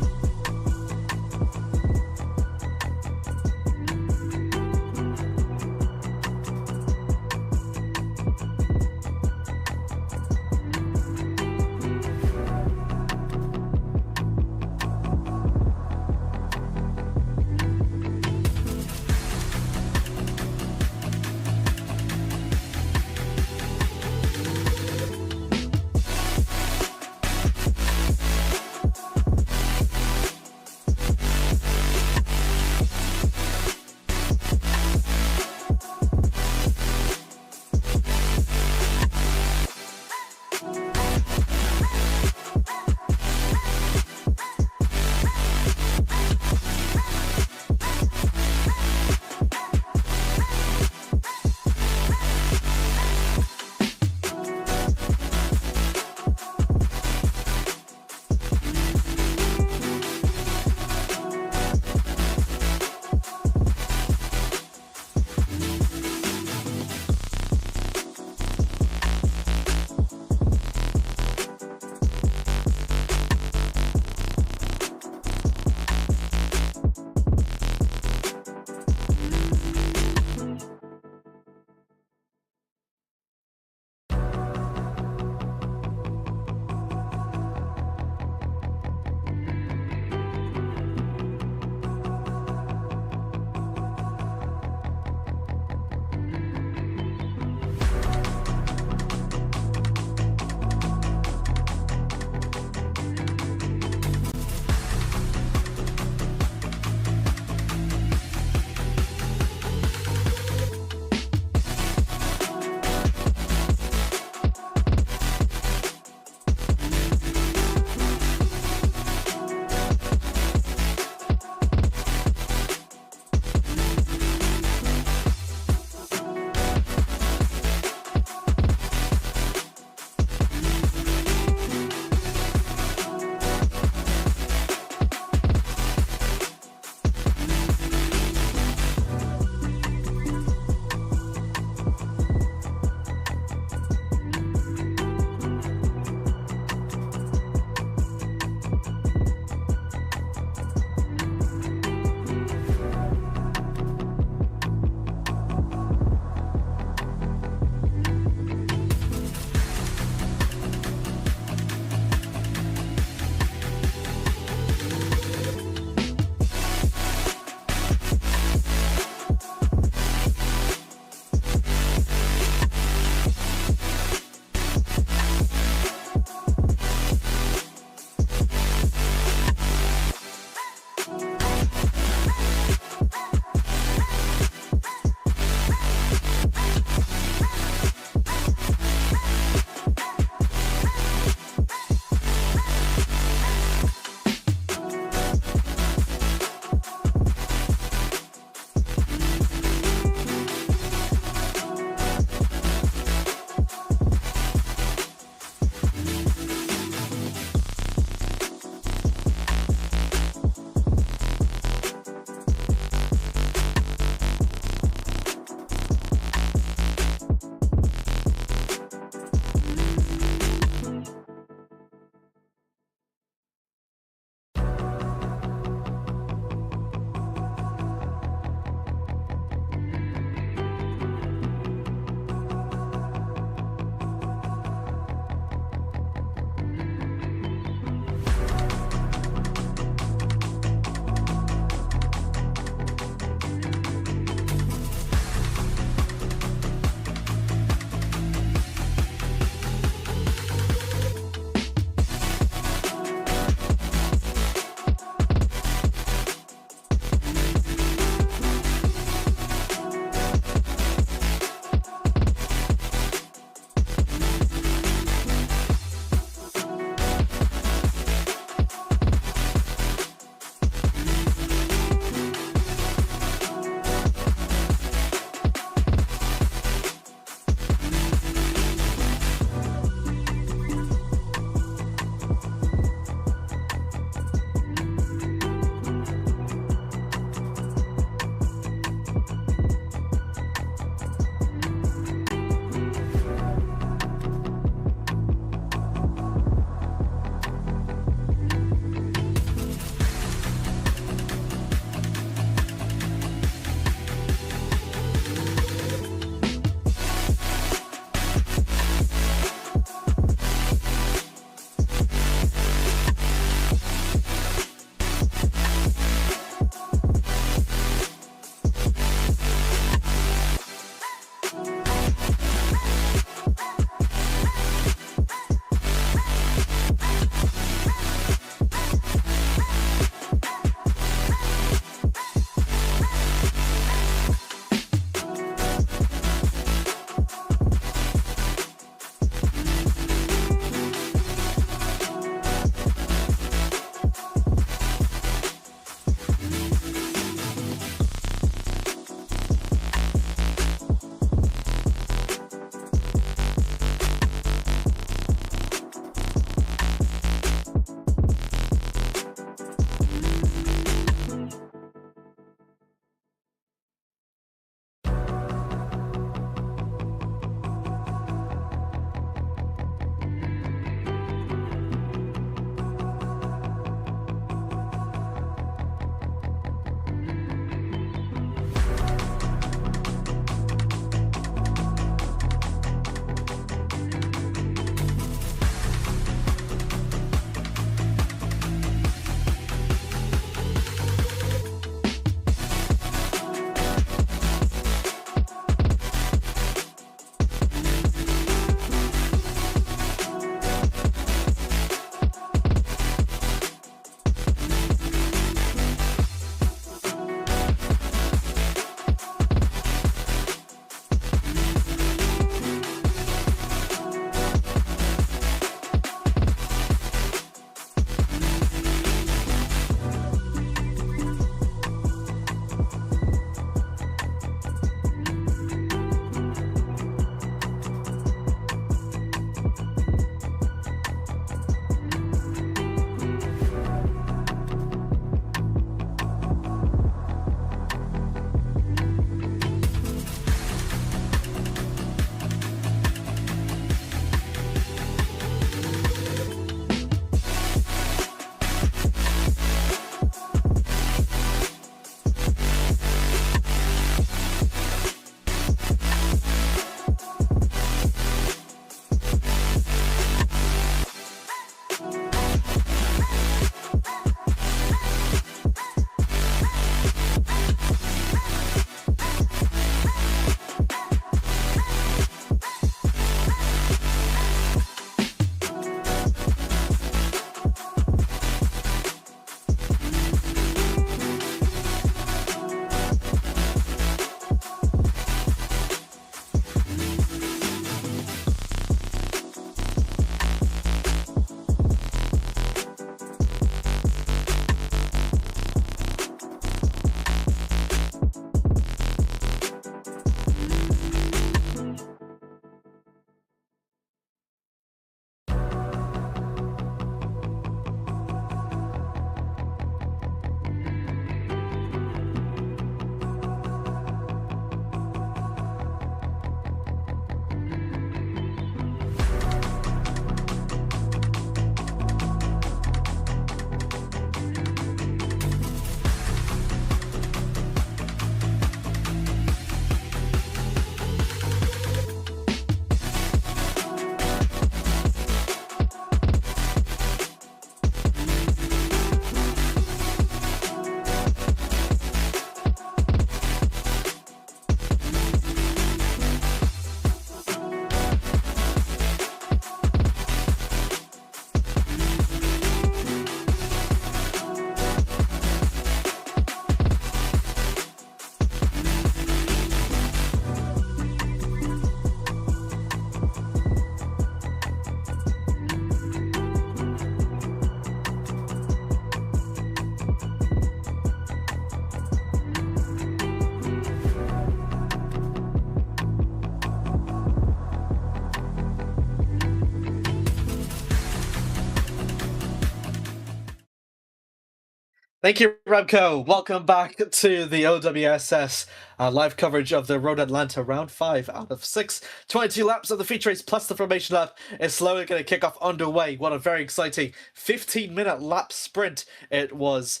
Thank you, Remco. Welcome back to the OWSS live coverage of the Road Atlanta Round 5 out of 6. 22 laps of the feature race plus the formation lap is slowly going to kick off underway. What a very exciting 15-minute lap sprint it was,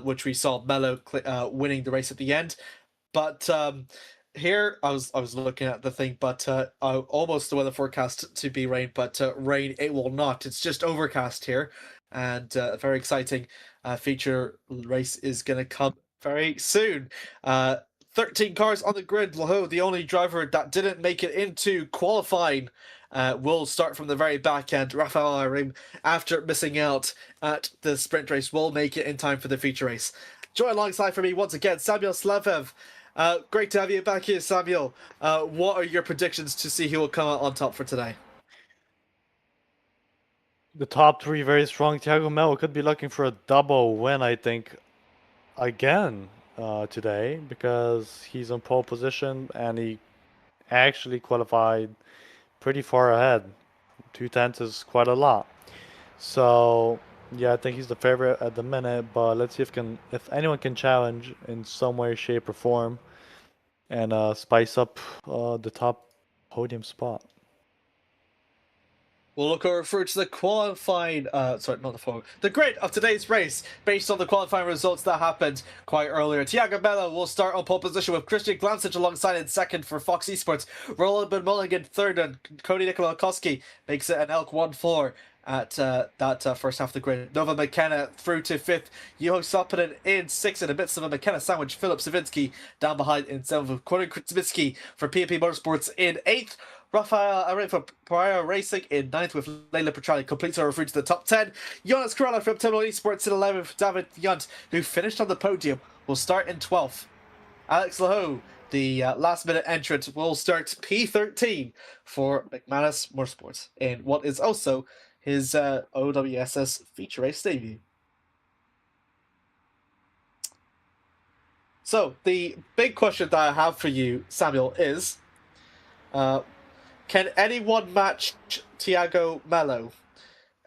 which we saw Mello winning the race at the end. But here I was looking at the thing, but almost the weather forecast to be rain, but rain it will not. It's just overcast here, and a very exciting feature race is going to come very soon. 13 cars on the grid. Laho, the only driver that didn't make it into qualifying, will start from the very back end. Rafael Arim, after missing out at the sprint race, will make it in time for the feature race. Join alongside for me once again, Samuil Slavev. Great to have you back here, Samuil. What are your predictions to see who will come out on top for today? The top three very strong. Thiago Mello could be looking for a double win, I think, again today, because he's on pole position and he actually qualified pretty far ahead. 2/10 is quite a lot. So yeah, I think he's the favorite at the minute, but let's see if anyone can challenge in some way, shape, or form and spice up the top podium spot. We'll look over through to the qualifying, sorry, not the forward, the grid of today's race based on the qualifying results that happened quite earlier. Thiago Mello will start on pole position with Christian Glancic alongside in second for Fox Esports. Roland Ben Mulligan third, and Cody Nikolakowski makes it an Elk 1-4 at that first half of the grid. Nova McKenna through to fifth. Juho Soppinen in sixth, in the midst of a McKenna sandwich. Philip Savinsky down behind in seventh. Cory Krzymicki for PMP Motorsports in eighth. Rafael Arim for Pariah Racing in 9th, with Leila Petrali completes her through to the top 10. Jonas Corella from Terminal Esports in 11th. David Yunt, who finished on the podium, will start in 12th. Alex Laho, the last-minute entrant, will start P13 for McManus Motorsports in what is also his OWSS feature race debut. So, the big question that I have for you, Samuil, is... can anyone match Thiago Mello?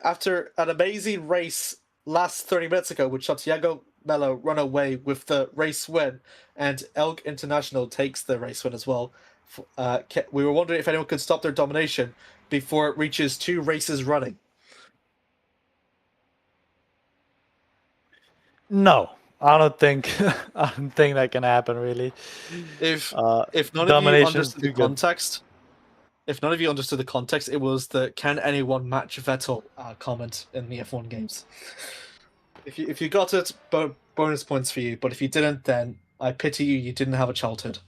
After an amazing race last 30 minutes ago, which saw Thiago Mello run away with the race win, and Elk International takes the race win as well, we were wondering if anyone could stop their domination before it reaches 2 races running. No, I don't think I don't think that can happen really. If none of you understood the context, it was the "Can anyone match Vettel" comment in the F1 games. If you got it, bonus points for you. But if you didn't, then I pity you. You didn't have a childhood.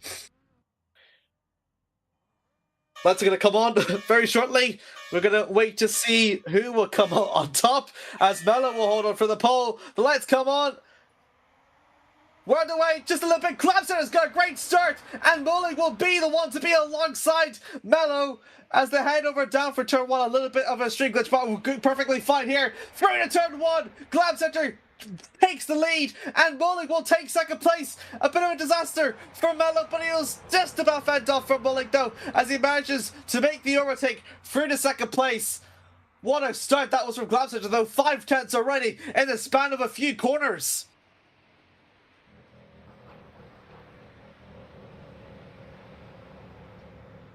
That's going to come on very shortly. We're going to wait to see who will come out on top, as Mello will hold on for the pole. The lights come on. We're underway, just a little bit. Clemson has got a great start, and Mulling will be the one to be alongside Mello as they head over down for turn 1. A little bit of a string glitch, but perfectly fine here. Through to turn 1, Clemson takes the lead, and Mulling will take second place. A bit of a disaster for Mello, but he was just about fended off from Mulling though, as he manages to make the overtake through to second place. What a start that was from Clemson, though. 5/10 already in the span of a few corners.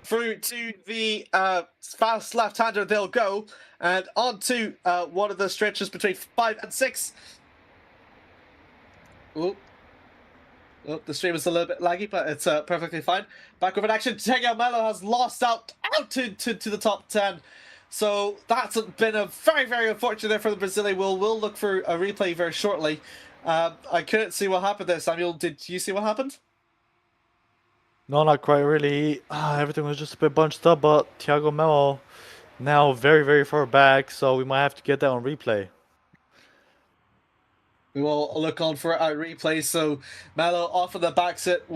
Through to the fast left-hander they'll go, and on to one of the stretches between 5 and 6. Oh, the stream is a little bit laggy, but it's perfectly fine. Back with an action. Thiago Mello has lost out to the top 10. So that's been a very, very unfortunate there for the Brazilian. We'll look for a replay very shortly. I couldn't see what happened there, Samuel. Did you see what happened? No, not quite really. Everything was just a bit bunched up, but Thiago Mello now very, very far back, so we might have to get that on replay. We will look on for a replay. So Mello off of the back foot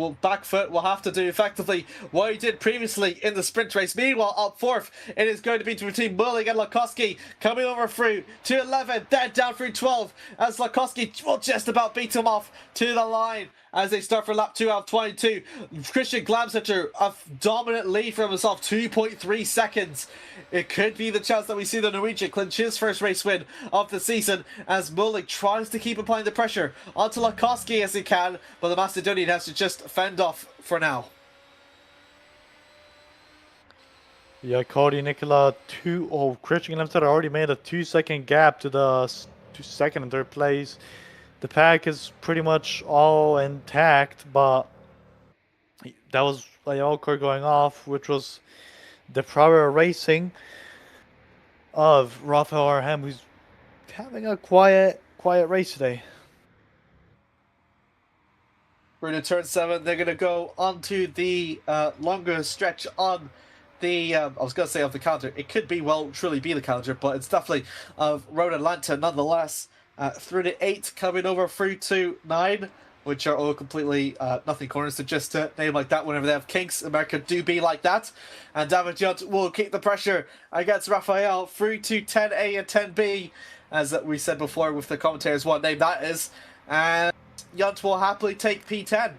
will have to do effectively what he did previously in the sprint race. Meanwhile, up fourth, it is going to be between Mulling and Lakowski, coming over through to 11, then down through 12, as Lakowski will just about beat him off to the line. as they start for lap 2 out of 22. Christian Glamsetter, a dominant lead for himself, 2.3 seconds. It could be the chance that we see the Norwegian clinch his first race win of the season, as Mullig tries to keep applying the pressure onto Lakoski as he can, but the Macedonian has to just fend off for now. Yeah, Cody, Nicola, Christian Glamsetter already made a 2-second gap to the second and third place. The pack is pretty much all intact, but that was a yellow card going off, which was the prior racing of Rafael Arham, who's having a quiet race today. We're in turn 7. They're going to go onto the longer stretch on the, I was going to say of the calendar. It could be, well, truly be the calendar, but it's definitely of Road Atlanta nonetheless. Through to 8, coming over through to 9, which are all completely nothing corners, to just name like that whenever they have kinks. America do be like that. And David Junt will keep the pressure against Raphael through to 10A and 10B, as we said before with the commentators what name that is. And Junt will happily take P10.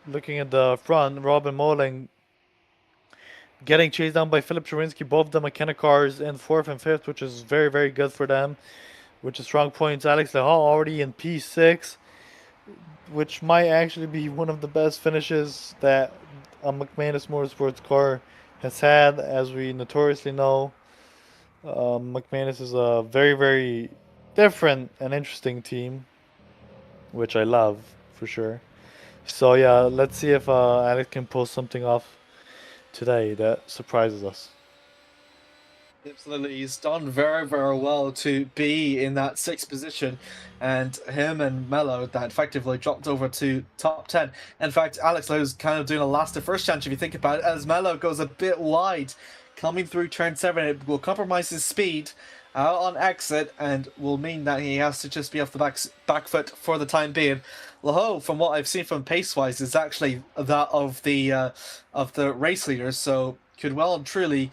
Looking at the front, Robin Moling getting chased down by Philip Cherinsky, both the McKenna cars in 4th and 5th, which is very, very good for them, which is strong points. Alex Lehal already in P6, which might actually be one of the best finishes that a McManus Motorsports car has had. As we notoriously know, McManus is a very, very different and interesting team, which I love for sure. So yeah, let's see if Alex can pull something off today that surprises us. Absolutely, he's done very, very well to be in that 6th position, and him and Mello that effectively dropped over to top 10. In fact, Alex Lowe's kind of doing a last to first chance if you think about it, as Mello goes a bit wide coming through turn 7. It will compromise his speed out on exit and will mean that he has to just be off the back foot for the time being. Laho, from what I've seen from pace-wise, is actually that of the race leaders, so could well and truly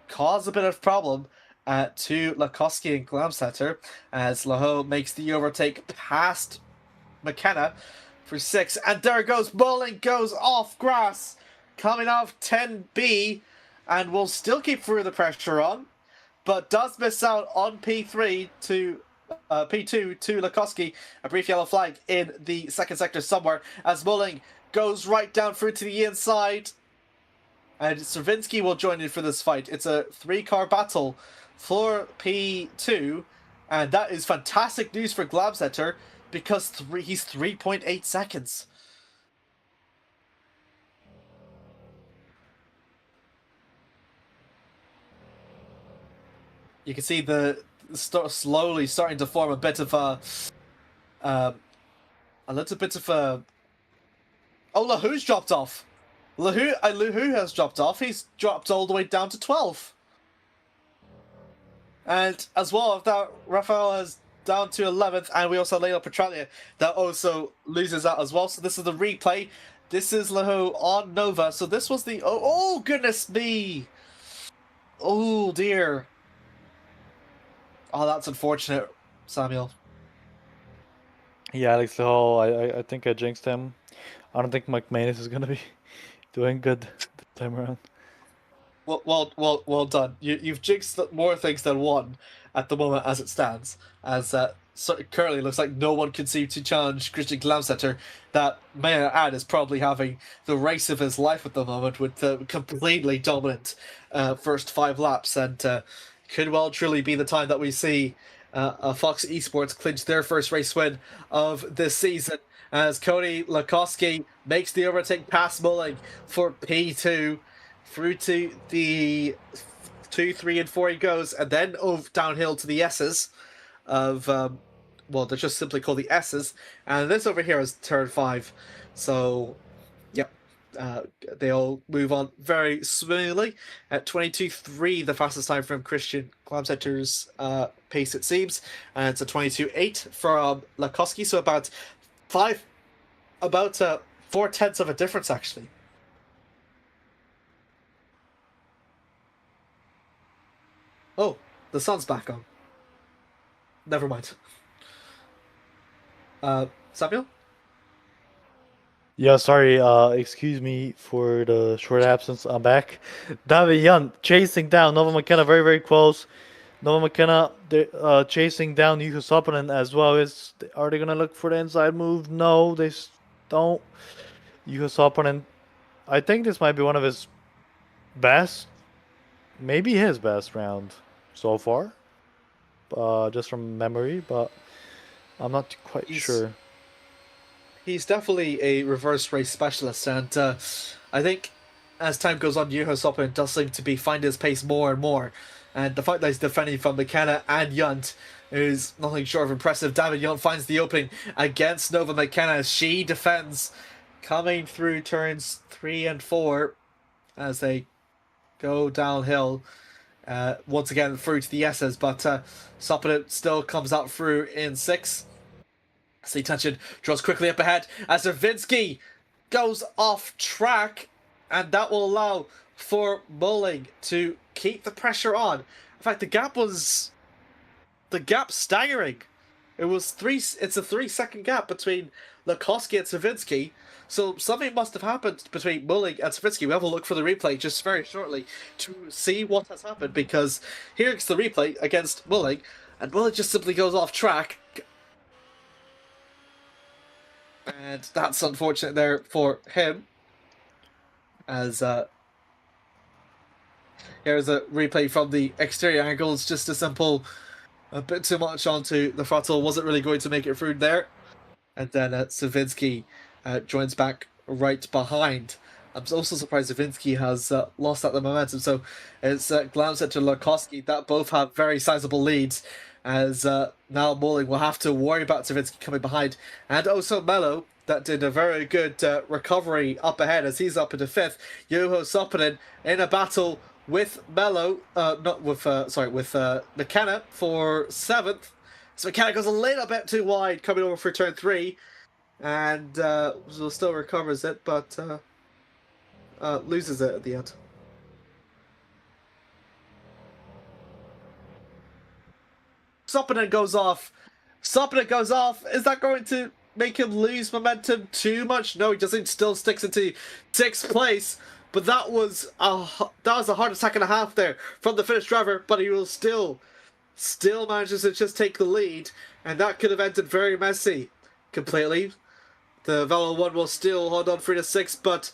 cause a bit of problem to Lakoski and Glamsetter, as Laho makes the overtake past McKenna for 6. And there goes Bowling, goes off grass, coming off 10B, and will still keep through the pressure on, but does miss out on P3 to P2 to Lakoski. A brief yellow flag in the 2nd sector somewhere, as Mulling goes right down through to the inside. And Stravinsky will join in for this fight. It's a 3-car battle for P2, and that is fantastic news for Glamsetter, because he's 3.8 seconds. You can see the slowly starting to form a bit of a little bit of a. Oh, Lahoo's dropped off. Lahoo has dropped off. He's dropped all the way down to 12. And as well, that Rafael is down to 11th, and we also have Leila Petralia that also loses out as well. So this is the replay. This is Lahoo on Nova. So this was the oh goodness me. Oh dear. Oh, that's unfortunate, Samuel. Yeah, Alex Lehal, I think I jinxed him. I don't think McManus is gonna be doing good this time around. Well done. You've jinxed more things than one at the moment as it stands. As currently looks like no one can seem to challenge Christian Glamsetter. That, may I add, is probably having the race of his life at the moment with the completely dominant first 5 laps, and could well truly be the time that we see Fox Esports clinch their first race win of this season, as Cody Lakoski makes the overtake past Mulling for P2. Through to the 2, 3, and 4 he goes, and then downhill to the S's of, well, they're just simply called the S's, and this over here is turn 5. So, yep, they all move on very smoothly. At 22.3, the fastest time from Christian Glamsetter's pace, it seems, and it's a 22.8 from Lakoski, so about 4/10 of a difference, actually. Oh, the sun's back on. never mind. Samuil? Yeah, sorry, excuse me for the short absence. I'm back. David Young chasing down Nova McKenna very, very close. Nova McKenna chasing down Yuka Sopanen as well. Are they gonna look for the inside move? No, they don't. Yuka Sopanen, I think this might be one of his best, maybe his best round so far. Just from memory, but I'm not quite sure. He's definitely a reverse race specialist, and I think as time goes on, Juho Sopanen does seem to be finding his pace more and more. And the fact that he's defending from McKenna and Yunt is nothing short of impressive. David Yunt finds the opening against Nova McKenna as she defends, coming through turns 3 and 4 as they go downhill. Once again through to the S's, but Sopanen still comes out through in 6. See tension draws quickly up ahead as Zawinski goes off track, and that will allow for Bowling to keep the pressure on. In fact, the gap's staggering. It's a 3-second gap between Lukowski and Zawinski. So something must have happened between Bowling and Zawinski. We'll have a look for the replay just very shortly to see what has happened, because here's the replay against Bowling, and Bowling just simply goes off track. And that's unfortunate there for him. As here's a replay from the exterior angles, just a simple, a bit too much onto the throttle, wasn't really going to make it through there. And then Zawinski joins back right behind. I'm also surprised Zawinski has lost out the momentum. So it's Glamset and Lukowski that both have very sizable leads, as now Bowling will have to worry about Zawinski coming behind. And also Mello, that did a very good recovery up ahead as he's up into 5th. Juho Sopanen in a battle with Mello, with McKenna for 7th. So McKenna goes a little bit too wide coming over for turn 3, and still recovers it, but loses it at the end. Sopanen goes off. Is that going to make him lose momentum too much? No, he doesn't. Still sticks into 6th place. But that was a hard attack and a half there from the Finnish driver. But he will still manages to just take the lead, and that could have ended very messy completely. The Velo 1 will still hold on through to 6, but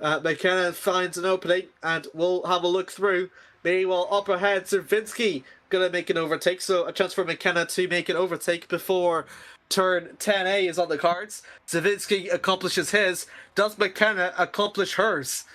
McKenna finds an opening, and we'll have a look through. Meanwhile, up ahead, Zawinski gonna make an overtake, so a chance for McKenna to make an overtake before turn 10A is on the cards. Zawinski accomplishes his. Does McKenna accomplish hers?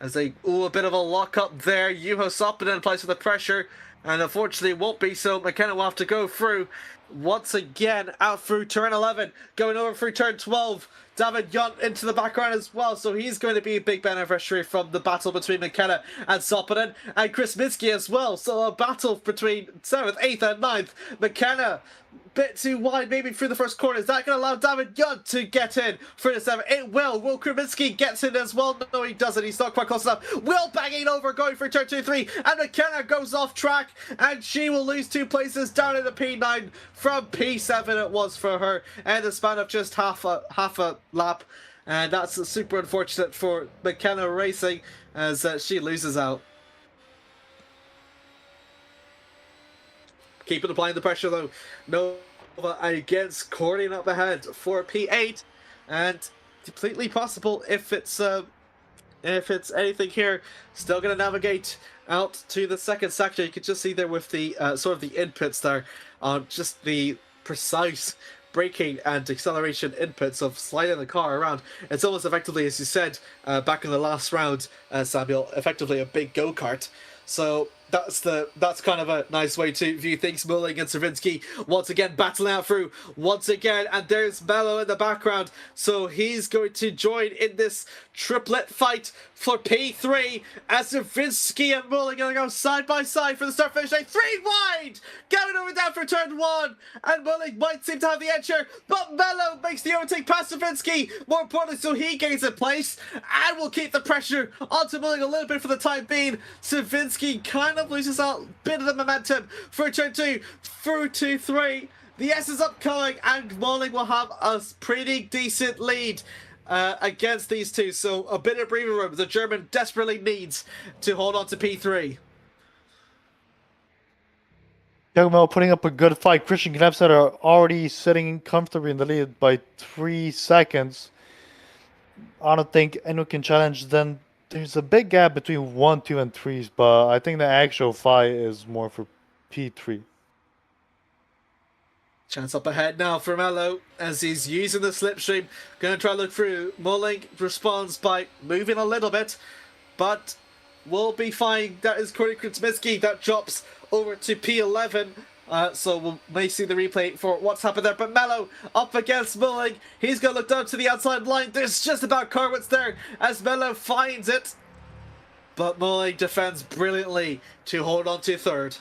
As a bit of a lock up there. Juho Sopanen applies for the pressure, and unfortunately it won't be, so McKenna will have to go through once again out through turn 11, going over through turn 12. David Yunt into the background as well, so he's going to be a big beneficiary from the battle between McKenna and Sopanen, and Chris Minsky as well. So a battle between 7th, 8th and 9th. McKenna bit too wide maybe through the first corner. Is that going to allow David Yunt to get in for the 7th? It will. Will Kraminski gets in as well? No, he doesn't. He's not quite close enough. Will banging over, going for turn 2, 3, and McKenna goes off track, and she will lose 2 places down in the P9 from P7 it was for her, and the span of just half a lap, and that's super unfortunate for McKenna Racing as she loses out. Keeping applying the pressure though. Nova against Corning up ahead for P8, and completely possible if it's anything here. Still going to navigate out to the 2nd sector. You can just see there with the sort of the inputs there on just the precise braking and acceleration inputs of sliding the car around. It's almost effectively, as you said back in the last round, Samuil, effectively a big go-kart. So that's kind of a nice way to view things. Mulling and Zawinski once again battling out through once again, and there's Mello in the background, so he's going to join in this triplet fight for P3 as Zawinski and Mulling are going to go side by side for the start finish line. 3 wide, going over down for turn 1, and Mulling might seem to have the edge here, but Mello makes the overtake past Zawinski, more importantly, so he gains a place and will keep the pressure onto Mulling a little bit for the time being. Zawinski Savinsky kind of loses a bit of the momentum through turn 2, through to 3. The S is upcoming, and Molling will have a pretty decent lead against these two. So a bit of breathing room the German desperately needs to hold on to P3. Samuil putting up a good fight. Christian Knepset are already sitting comfortably in the lead by 3 seconds. I don't think anyone can challenge them. There's a big gap between 1, 2, and 3s, but I think the actual fight is more for P3. Chance up ahead now for Mello as he's using the slipstream. Going to try to look through. Molling responds by moving a little bit, but will be fine. That is Corey Kritsmisky. That drops over to P11. So we may see the replay for what's happened there. But Mello up against Molling. He's going to look down to the outside line. There's just about Carwitz there as Mello finds it. But Molling defends brilliantly to hold on to third.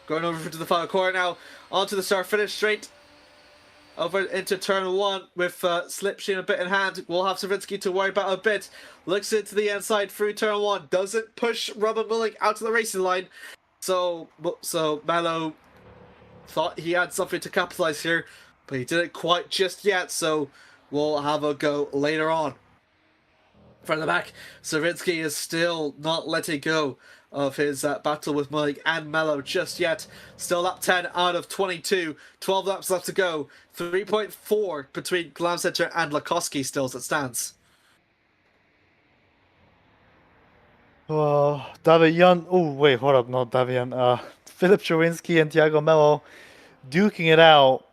Going over to the final corner now. Onto the start finish straight. Over into turn 1 with slipstream a bit in hand. We'll have Savinsky to worry about a bit. Looks into the inside through turn 1. Doesn't push Robin Molling out to the racing line. So Mello thought he had something to capitalize here, but he didn't quite just yet. So we'll have a go later on. From the back, Savinsky is still not letting go of his battle with Molling and Mello just yet. Still lap 10 out of 22. 12 laps left to go. 3.4 between Glamcenter and Lakoski still as it stands. Davian. Oh, wait, hold up. Not Davian. Philip Chawinski and Thiago Mello duking it out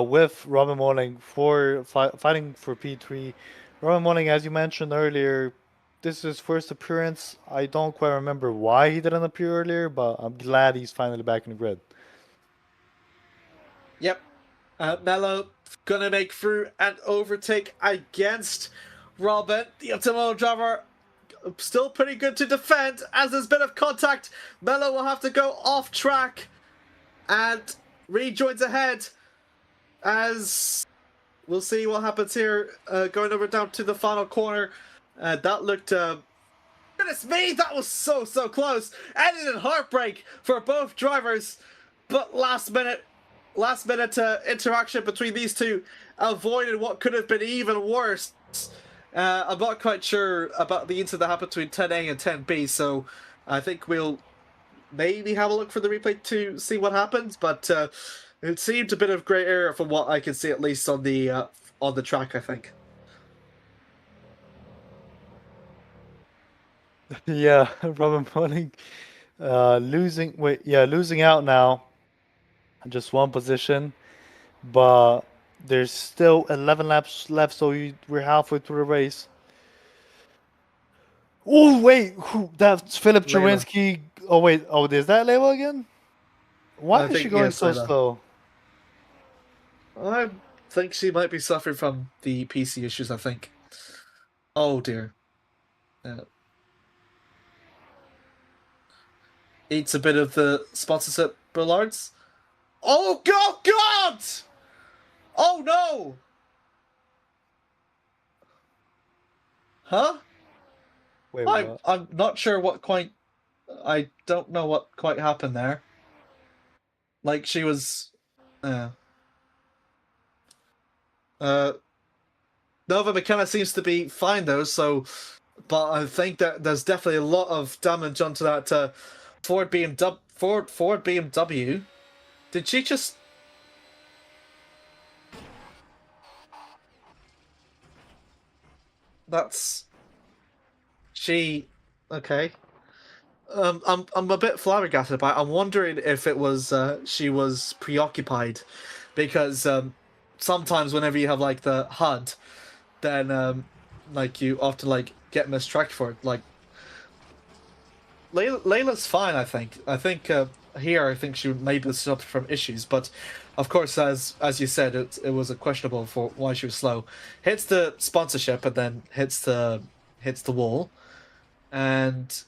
with Robin Molling for fighting for P3. Robin Molling, as you mentioned earlier, this is his first appearance. I don't quite remember why he didn't appear earlier, but I'm glad he's finally back in the grid. Yep. Mello gonna make through and overtake against Robin. The Optimo driver still pretty good to defend as there's a bit of contact. Mello will have to go off track and rejoins ahead as we'll see what happens here. Going over down to the final corner. That looked goodness me, that was so close. Ended in heartbreak for both drivers, but last minute interaction between these two avoided what could have been even worse. I'm not quite sure about the incident that happened between 10A and 10B, so I think we'll maybe have a look for the replay to see what happens, but it seemed a bit of grey area from what I can see, at least on the track, I think. Yeah, Robin Molling losing out now. Just one position, but there's still 11 laps left, so we're halfway through the race. Oh wait, that's Philip Chawinski. Oh wait, is that Layla again? Why is she going so slow? I think she might be suffering from the PC issues, I think. Oh dear. Eats a bit of the sponsorship Bullards. Oh God! Oh no! Huh? Wait, what? I'm not sure what quite. I don't know what quite happened there. Like she was. Nova McKenna seems to be fine though, so. But I think that there's definitely a lot of damage onto that Ford BMW. Did she just? That's. She. Okay. I'm a bit flabbergasted by it. I'm wondering if it was she was preoccupied, because sometimes whenever you have like the HUD, then like you often like get mistracked for it. Like Layla's fine, I think. Here I think she maybe suffered from issues, but of course, as you said, it was a questionable for why she was slow. Hits the sponsorship and then hits the wall, and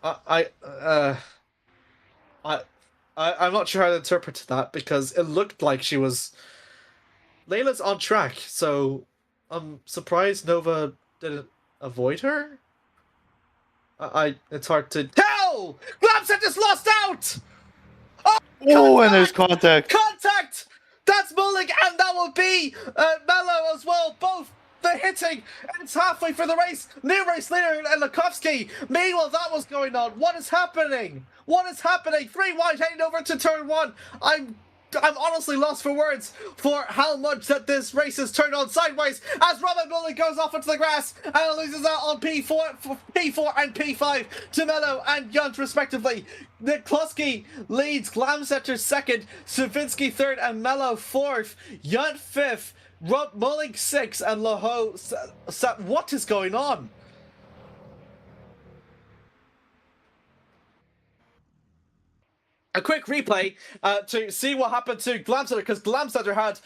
I I'm not sure how to interpret that because it looked like she was. Layla's on track, so I'm surprised Nova didn't avoid her. It's hard to tell. Glamset just lost out. Oh, Oh, and there's contact! contact. Contact! That's Mulling, and that will be Mello as well. Both the hitting, and it's halfway for the race. New race leader and Lukovsky. Meanwhile, that was going on. What is happening? What is happening? 3 wide heading over to turn 1. I'm honestly lost for words for how much that this race has turned on sideways as Robin Mullen goes off into the grass and loses out on P4 and P5 to Mello and Yunt respectively. Nikloski leads, Glamsetter second, Savinsky third and Mello fourth, Yunt fifth, Mulling sixth and Laho. What is going on? A quick replay to see what happened to Glamsetter, because Glamsetter had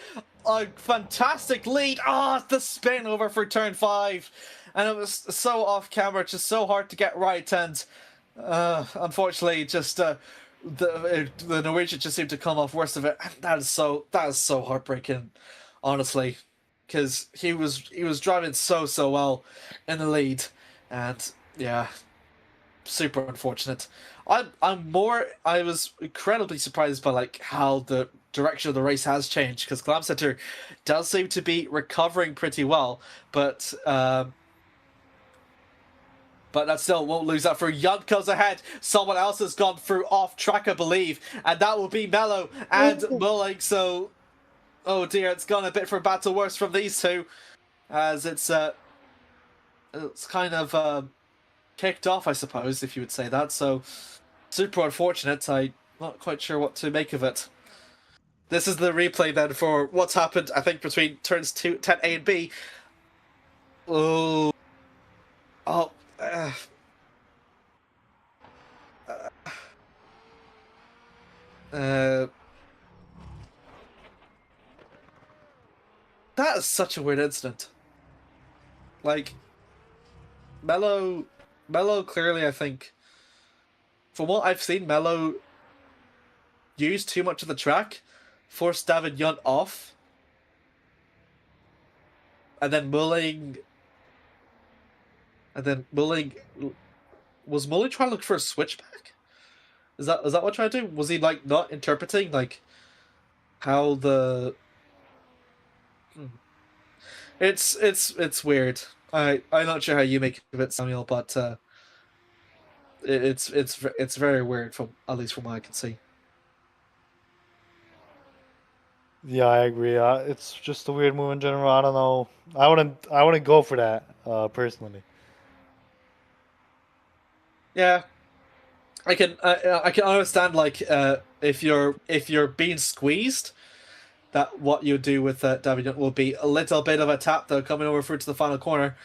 a fantastic lead. The spin over for turn 5, and it was so off camera, just so hard to get right, and unfortunately, just the Norwegian just seemed to come off worst of it. That is so heartbreaking, honestly, because he was driving so well in the lead, and yeah, super unfortunate. I was incredibly surprised by like how the direction of the race has changed, because Glamsetter does seem to be recovering pretty well, but that still won't lose that for Yunt goes ahead. Someone else has gone through off track, I believe, and that will be Mello and Mulling. So, oh dear, it's gone a bit for battle worse from these two, as it's kind of kicked off, I suppose, if you would say that. So, super unfortunate. I'm not quite sure what to make of it. This is the replay then for what's happened, I think, between turns 10A and B. Oh. That is such a weird incident. Like, Mello clearly, I think, from what I've seen, Mello used too much of the track, forced David Yunt off, and then Mulling was Mulling trying to look for a switchback? Is that what trying to do? Was he like not interpreting like how the? It's weird. I'm not sure how you make of it, Samuil, but it's very weird, from at least from what I can see. Yeah, I agree. It's just a weird move in general. I don't know. I wouldn't go for that personally. Yeah, I can understand like if you're being squeezed, that what you do with David Young will be a little bit of a tap though coming over through to the final corner.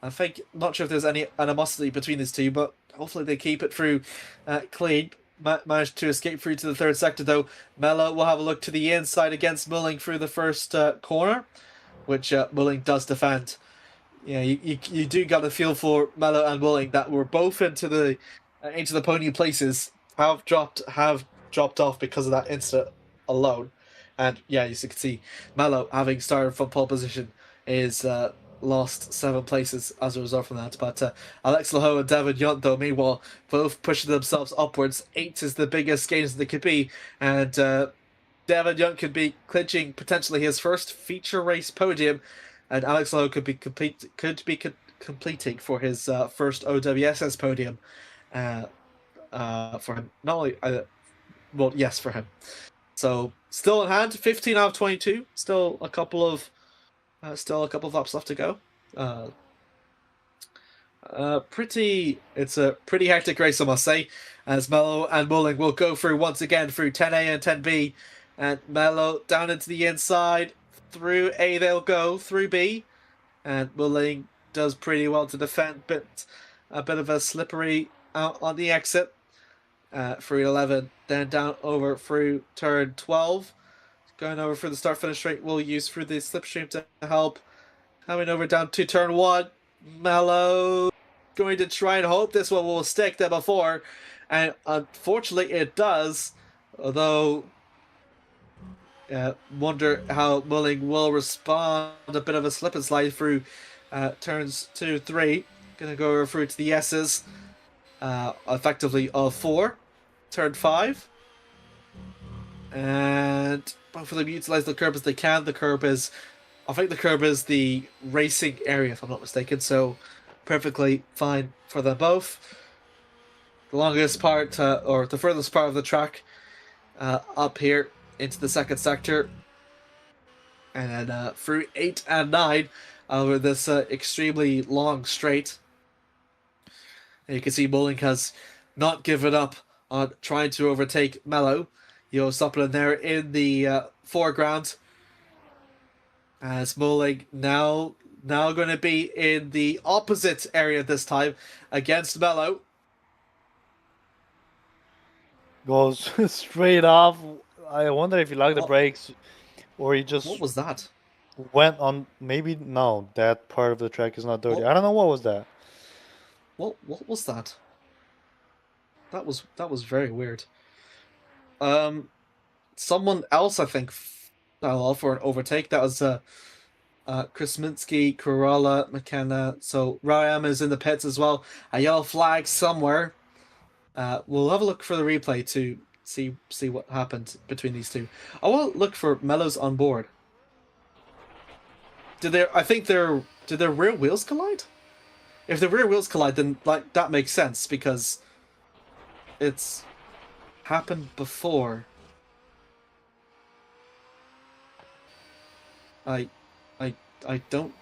I think, not sure if there's any animosity between these two, but hopefully they keep it through clean. Managed to escape through to the third sector though. Mello will have a look to the inside against Mulling through the first corner, which Mulling does defend. Yeah, you do got a feel for Mello and Mulling that were both into the podium places, have dropped off because of that incident alone. And yeah, as you can see, Mello, having started from pole position, is lost 7 places as a result from that. But Alex Laho and David Yunt, though, meanwhile, both pushing themselves upwards. 8 is the biggest gains they could be, and David Yunt could be clinching potentially his first feature race podium, and Alex Laho could be completing for his first OWSS podium. For him, not only well, yes, for him. So still in hand, 15 out of 22. Still a couple of laps left to go. It's a pretty hectic race, I must say, as Mello and Mulling will go through once again through 10A and 10B, and Mello down into the inside. Through A they'll go, through B, and Mulling does pretty well to defend, but a bit of a slippery out on the exit. Through 11, then down over through turn 12. Going over for the start-finish straight, we'll use through the slipstream to help. Coming over down to turn 1, Mello going to try and hope this one will stick there before, and unfortunately it does. Although, wonder how Mulling will respond. A bit of a slip and slide through turns 2, 3. Gonna go through to the S's, effectively of 4. Turn 5. And both of them utilize the curb as they can. I think the curb is the racing area, if I'm not mistaken, so perfectly fine for them both. The longest part, or the furthest part of the track, up here into the second sector, and then through 8 and 9 over this extremely long straight. And you can see Mulling has not given up on trying to overtake Mello. Stopping in there in the foreground, as Mulling now going to be in the opposite area this time against Mello. Goes straight off. I wonder if he locked the What, brakes or he what just was that? went on. Maybe no, that part of the track is not dirty. What I don't know what was that. what was that? That was very weird. Someone else I think fell off for an overtake. That was Krasminski, Corolla, McKenna. So Ryan is in the pits as well. A yellow flag somewhere. We'll have a look for the replay to see what happened between these two. I will look for Mellows on board. Did their rear wheels collide? If the rear wheels collide, then like that makes sense because it's happened before. I, I, I don't.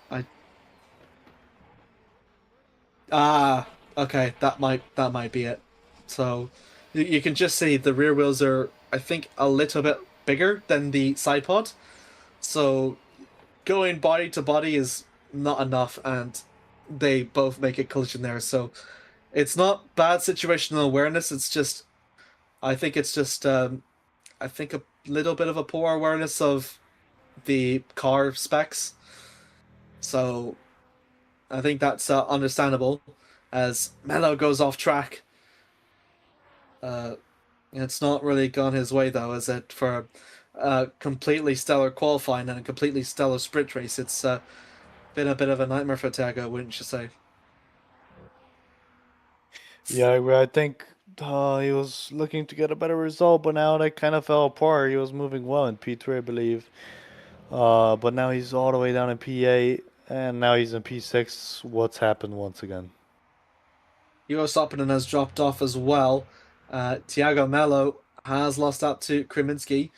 Okay, that might be it. So you can just see the rear wheels are, I think, a little bit bigger than the side pod. So going body to body is not enough, and they both make a collision there. So it's not bad situational awareness. It's just, I think it's just, I think a little bit of a poor awareness of the car specs. So I think that's understandable. As Mello goes off track, uh, it's not really gone his way though, is it? For a completely stellar qualifying and a completely stellar sprint race, it's been a bit of a nightmare for Tiago, wouldn't you say? Yeah, I agree. I think he was looking to get a better result, but now that kind of fell apart. He was moving well in P3, I believe. But now he's all the way down in P8, and now he's in P6. What's happened once again? Euro Stoppinen has dropped off as well. Tiago Mello has lost out to Kreminski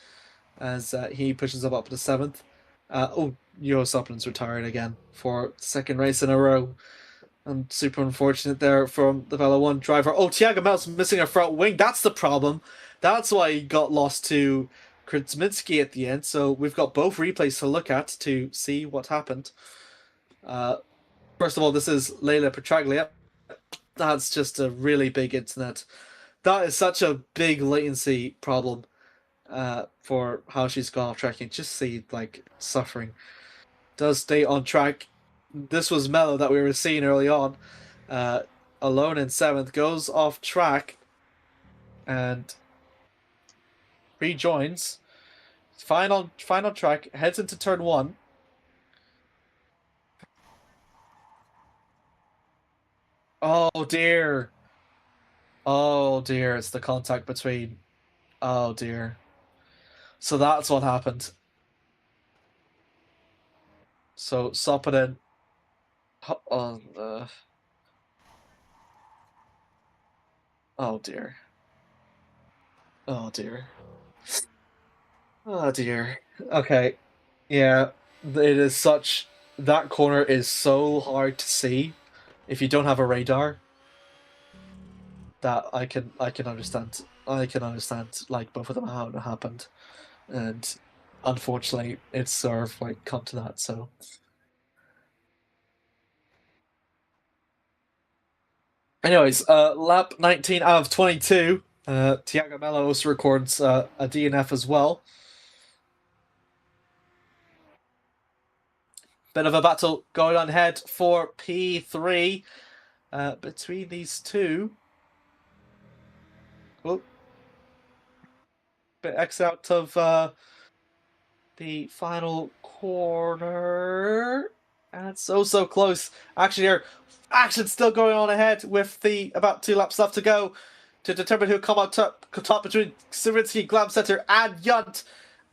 as he pushes up to seventh. Euro Stoppinen's retired again for second race in a row. And super unfortunate there from the fellow one driver. Oh, Tiago Mello's missing a front wing. That's the problem. That's why he got lost to Kreminski at the end. So we've got both replays to look at to see what happened. First of all, this is Leila Petraglia. That's just a really big internet. That is such a big latency problem for how she's gone off track. You just see like suffering. Does stay on track. This was Mello that we were seeing early on. Alone in seventh, goes off track and rejoins. Final track, heads into turn one. Oh dear. Oh dear, it's the contact between. Oh dear. So that's what happened. So Sopanen. Oh, oh dear. Oh dear. Oh dear. Okay. Yeah, it is such. That corner is so hard to see if you don't have a radar. That I can understand. I can understand like both of them how it happened, and unfortunately, it's sort of like come to that. So, anyways, lap 19 out of 22. Tiago Mello also records a DNF as well. Bit of a battle going on ahead for P3 between these two. Oh, exit out of the final corner. And so close. Actually, here, action still going on ahead with the about 2 laps left to go to determine who'll come out top between Savinsky, Glamsetter, and Yunt.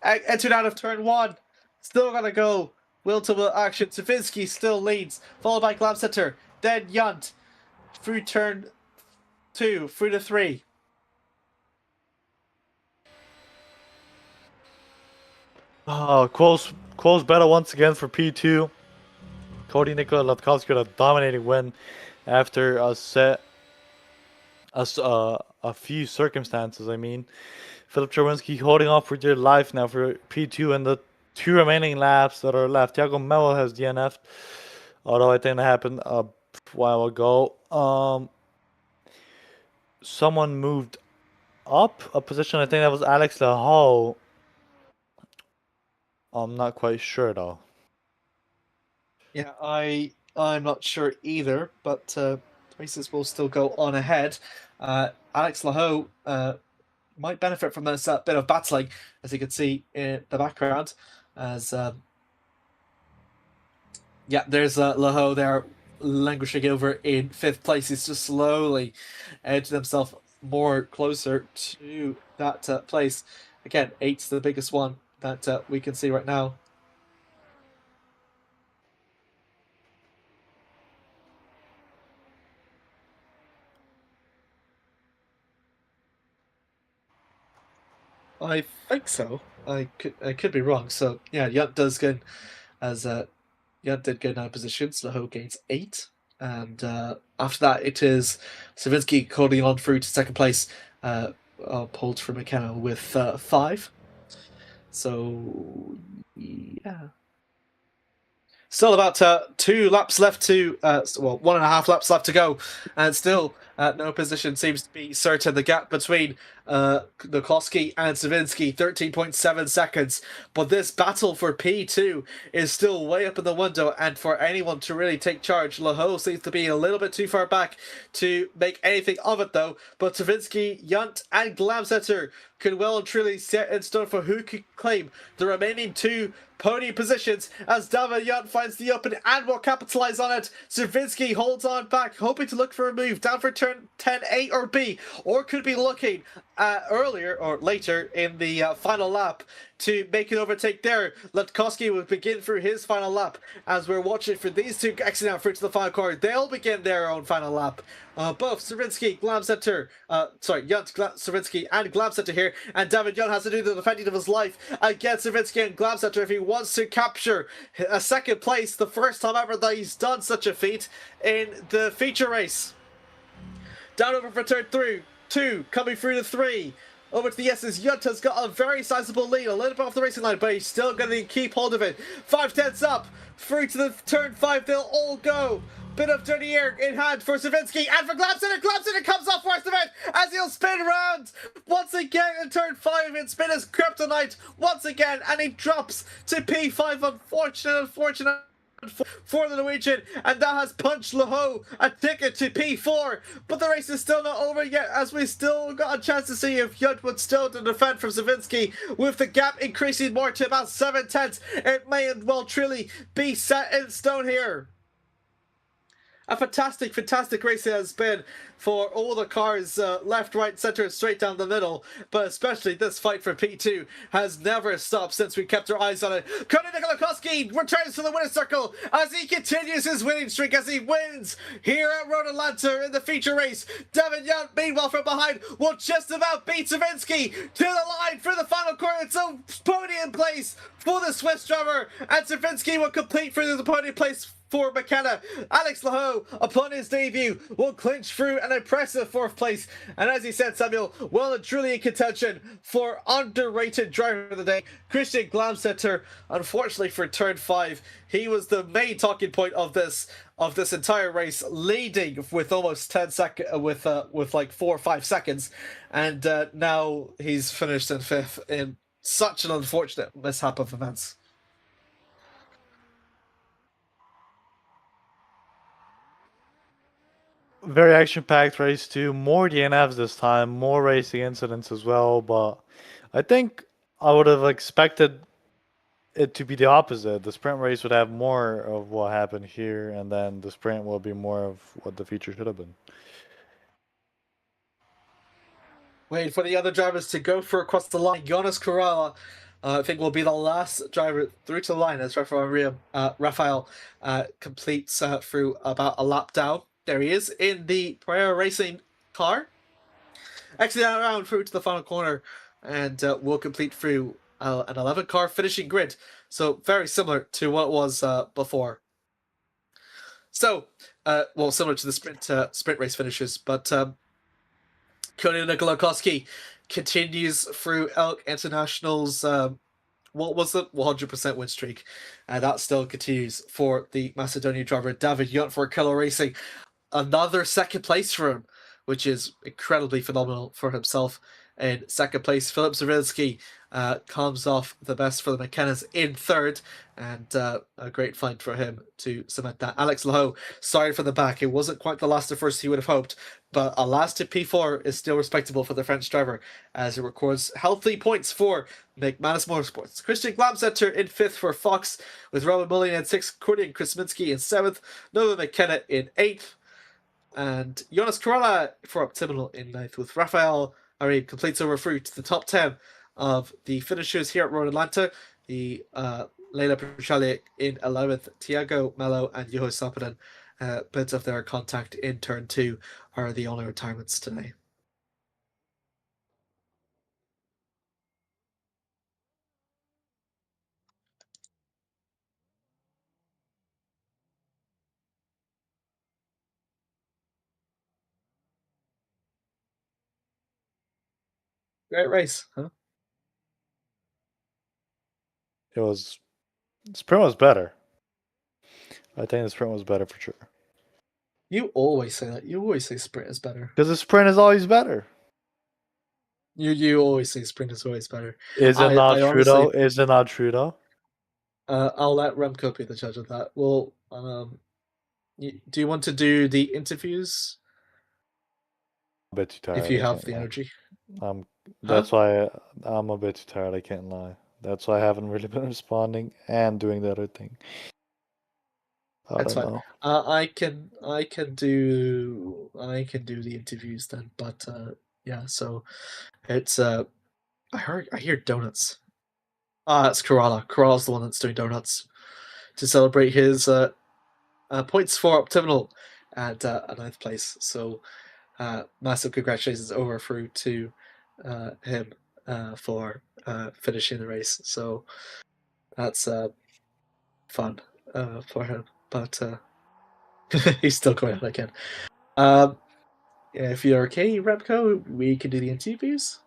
Entered out of turn 1. Still gonna go. Will to will action. Savinsky still leads, followed by Glamsetter, then Yunt. Through turn 2, through to 3. Oh, close battle once again for P2. Cody Nikola Latkovsky got a dominating win after a few circumstances. I mean, Philip Czerwinski holding off for dear life now for P2 and the 2 remaining laps that are left. Thiago Mello has DNF'd, although I think that happened a while ago. Someone moved up a position. I think that was Alex Lahal. I'm not quite sure though. Yeah, I'm not sure either, but races will still go on ahead. Alex Laho might benefit from this bit of battling, as you can see in the background. As yeah, there's Laho there languishing over in 5th place. He's just slowly edging himself more closer to that place. Again, 8's the biggest one that we can see right now. I think so. I could be wrong. So yeah, Yunt does good as Yunt did good in 9 positions. Laho gains 8, and after that it is Savinsky holding on through to 2nd place, pulled from McKenna with 5. So yeah. Still about 2 laps left to, 1.5 laps left to go, and still no position seems to be certain. The gap between Nikoski and Savinsky, 13.7 seconds. But this battle for P2 is still way up in the window, and for anyone to really take charge, Laho seems to be a little bit too far back to make anything of it, though. But Savinsky, Yunt, and Glamsetter could well and truly set in stone for who could claim the remaining 2 podium positions as David Yunt finds the opening and will capitalize on it. Savinsky holds on back, hoping to look for a move down for turn 10 A or B, or could be looking earlier or later in the final lap to make an overtake there. Latkovsky will begin through his final lap as we're watching for these 2 exiting out through to the final corner. They'll begin their own final lap. Both Savinsky, Glamsetter, Yunt, Savinsky, and Glamsetter here, and David Yunt has to do the defending of his life against Savinsky and Glamsetter if he wants to capture a 2nd place, the first time ever that he's done such a feat in the feature race. Down over for turn 2, coming through to 3. Over to the S's, Yunt has got a very sizable lead, a little bit off the racing line, but he's still going to keep hold of it. 5/10 up, through to the turn 5, they'll all go. Bit of dirty air in hand for Savinsky and for Glamsetter. Glamsetter comes off worst of it as he'll spin round once again in turn 5 and spin his kryptonite once again, and he drops to P5. Unfortunate for the Norwegian, and that has punched Laho a ticket to P4. But the race is still not over yet, as we still got a chance to see if Yunt would still to defend from Savinsky, with the gap increasing more to about 7/10. It may well truly be set in stone here. A fantastic race it has been for all the cars, left, right, centre, and straight down the middle. But especially this fight for P2 has never stopped since we kept our eyes on it. Cody Nikola returns to the winner's circle as he continues his winning streak, as he wins here at Road Atlanta in the feature race. David Yunt, meanwhile, from behind, will just about beat Savinsky to the line for the final corner. It's a podium place for the Swiss driver, and Savinsky will complete through the podium place for McKenna. Alex Laho, upon his debut, will clinch through an impressive 4th place. And as he said, Samuil, well and truly in contention for underrated driver of the day, Christian Glamsetter. Unfortunately for turn 5, he was the main talking point of this entire race, leading with almost 10 seconds, with like 4 or 5 seconds, and now he's finished in 5th in such an unfortunate mishap of events. Very action-packed race too. More DNFs this time, more racing incidents as well, but I think I would have expected it to be the opposite. The sprint race would have more of what happened here, and then the sprint will be more of what the feature should have been. Waiting for the other drivers to go for across the line. Jonas Corrala, I think, will be the last driver through to the line as Rafael completes through about a lap down. There he is in the Pereira Racing car. Exiting around through to the final corner and will complete through an 11 car finishing grid. So very similar to what it was before. So, well, similar to the sprint race finishes, but Cody Nikolakowski continues through Elk International's what was it 100% win streak, and that still continues for the Macedonian driver David Yunt for Killer Racing. Another second place for him, which is incredibly phenomenal for himself. In second place, Philip Zawinski comes off the best for the McKennas in third, and a great find for him to cement that. Alex Laho, sorry for the back. It wasn't quite the last of first he would have hoped, but a last to P4 is still respectable for the French driver as it records healthy points for McManus Motorsports. Christian Glamsetter in fifth for Fox, with Robin Mullion in sixth, Courtney Krasminski in seventh, Nova McKenna in eighth, and Jonas Corella for Optimal in ninth, with Rafael Ari completes over through to the top 10 of the finishers here at Road Atlanta. The Leila Pruchalik in 11th, Tiago Mello and Juho Sapanen, bits of their contact in turn 2 are the only retirements today. Great race, huh? It was sprint was better. I think the sprint was better for sure. You always say that. You always say sprint is better. Because the sprint is always better. You always say sprint is always better. Is it not I true honestly, though? Is it not true though? I'll let Remco be the judge of that. Well, do you want to do the interviews I'm a bit too if tired. you I have can't the lie. energy? Huh? Huh? That's why I'm a bit too tired. I can't lie. That's why I haven't really been responding and doing the other thing. I That's don't fine. know. I can do the interviews then, but yeah. So it's I hear donuts. It's Kerala. Kerala's the one that's doing donuts to celebrate his points for Optimal at a ninth place. So massive congratulations over through to him for finishing the race. So that's fun for him, but he's still going on again. If you're okay, Remco, we can do the interviews.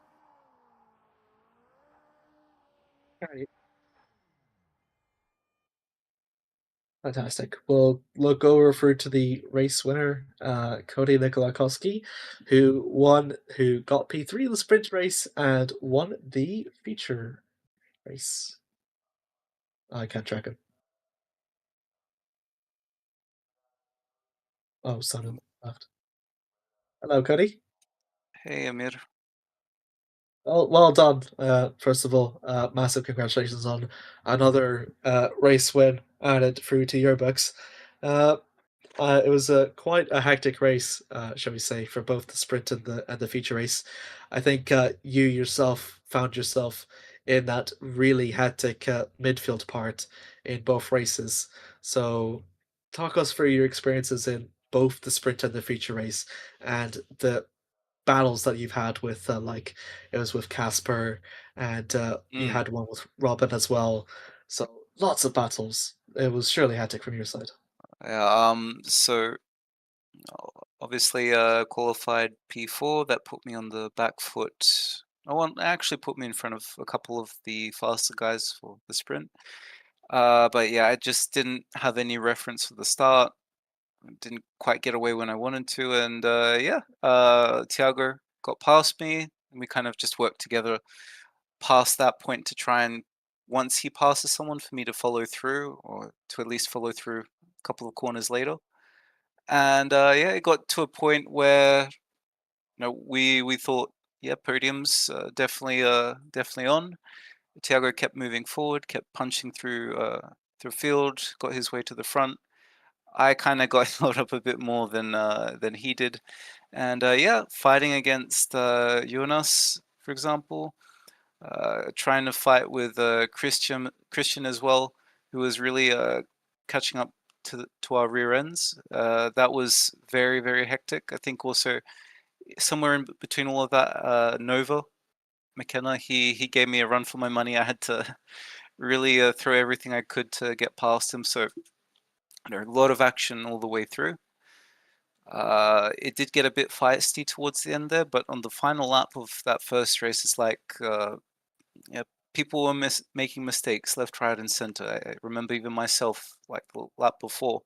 Alright. Fantastic. We'll look over through to the race winner, Cody Nikolakowski, who got P3 in the sprint race and won the feature race. I can't track him. Oh, Samuil left. Hello, Cody. Hey, Amir. Well done. First of all, massive congratulations on another race win added through to your books. It was quite a hectic race, shall we say, for both the sprint and the feature race. I think you yourself found yourself in that really hectic midfield part in both races. So, talk us through your experiences in both the sprint and the feature race, and the battles that you've had with like it was with Casper, and you Mm, had one with Robin as well. So lots of battles. It was surely hectic from your side. yeah, so obviously qualified P4. That put me on the back foot. Actually put me in front of a couple of the faster guys for the sprint. But yeah, I just didn't have any reference for the start. Didn't quite get away when I wanted to, and yeah, Tiago got past me, and we kind of just worked together past that point to try and once he passes someone for me to follow through, or to at least follow through a couple of corners later. And yeah, it got to a point where we thought yeah, podiums definitely on. Thiago kept moving forward, kept punching through field, got his way to the front. I kind of got held up a bit more than he did, and yeah, fighting against Jonas, for example, trying to fight with Christian as well, who was really catching up to our rear ends. That was very hectic. I think also somewhere in between all of that, Nova McKenna, he gave me a run for my money. I had to really throw everything I could to get past him. So a lot of action all the way through. It did get a bit feisty towards the end there, but on the final lap of that first race, it's like yeah, people were making mistakes left, right, and center. I remember even myself, like the lap before,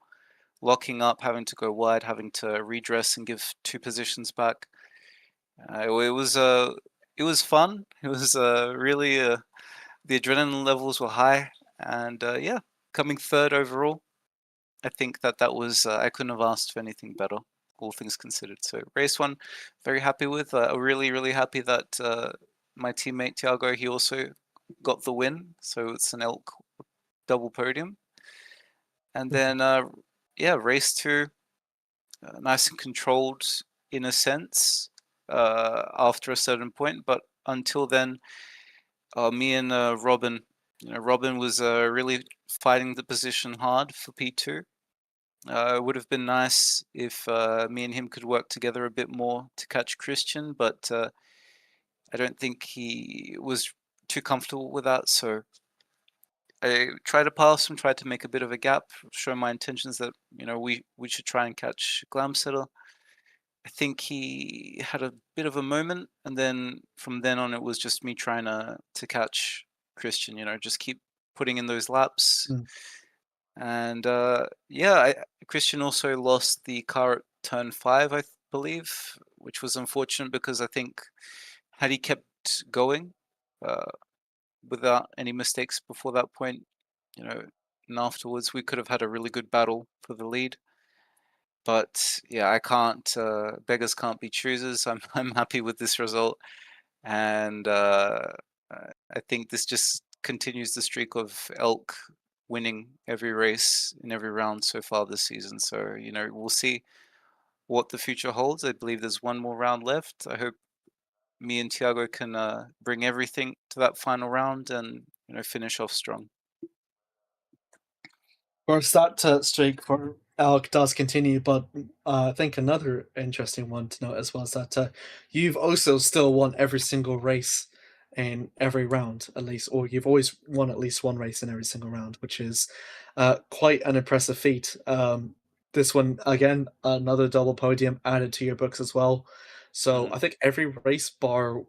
locking up, having to go wide, having to redress and give 2 positions back. It was fun. It was really the adrenaline levels were high, and yeah, coming third overall. I think that was I couldn't have asked for anything better, all things considered. So race one, very happy with. Really happy that my teammate Thiago, he also got the win. So it's an elk double podium. And then yeah, race two, nice and controlled in a sense after a certain point, but until then, me and Robin, Robin was really fighting the position hard for P2. It would have been nice if me and him could work together a bit more to catch Christian, but I don't think he was too comfortable with that. So I tried to pass him, tried to make a bit of a gap, show my intentions that we should try and catch Glamsetter. I think he had a bit of a moment, and then from then on, it was just me trying to catch Christian. Just keep putting in those laps. Mm. And yeah, Christian also lost the car at turn 5, I believe, which was unfortunate because I think had he kept going uh, without any mistakes before that point, and afterwards we could have had a really good battle for the lead. But yeah, I can't. Beggars can't be choosers. I'm happy with this result, and I think this just continues the streak of elk winning every race in every round so far this season. So we'll see what the future holds. I believe there's one more round left. I hope me and Thiago can bring everything to that final round and finish off strong. Of course, that streak for Elk does continue, but I think another interesting one to note as well is that you've also still won every single race in every round, at least, or you've always won at least one race in every single round, which is quite an impressive feat. This one, again, another double podium added to your books as well. So I think every race bar,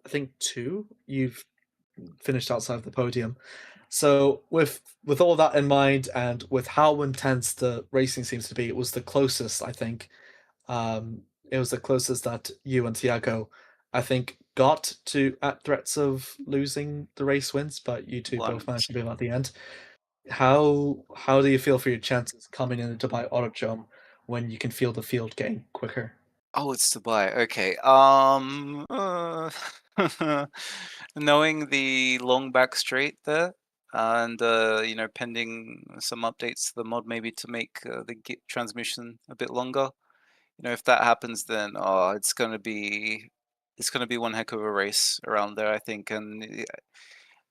I think 2, you've finished outside the podium. So with all that in mind, and with how intense the racing seems to be, it was the closest. I think it was the closest that you and Tiago, I think, got to at threats of losing the race wins, but you two both managed to do it at the end. How do you feel for your chances coming in the Dubai Autodrome when you can feel the field getting quicker? Oh, it's Dubai. Okay. Knowing the long back straight there, and pending some updates to the mod, maybe to make the transmission a bit longer. If that happens, then it's gonna be one heck of a race around there, I think. And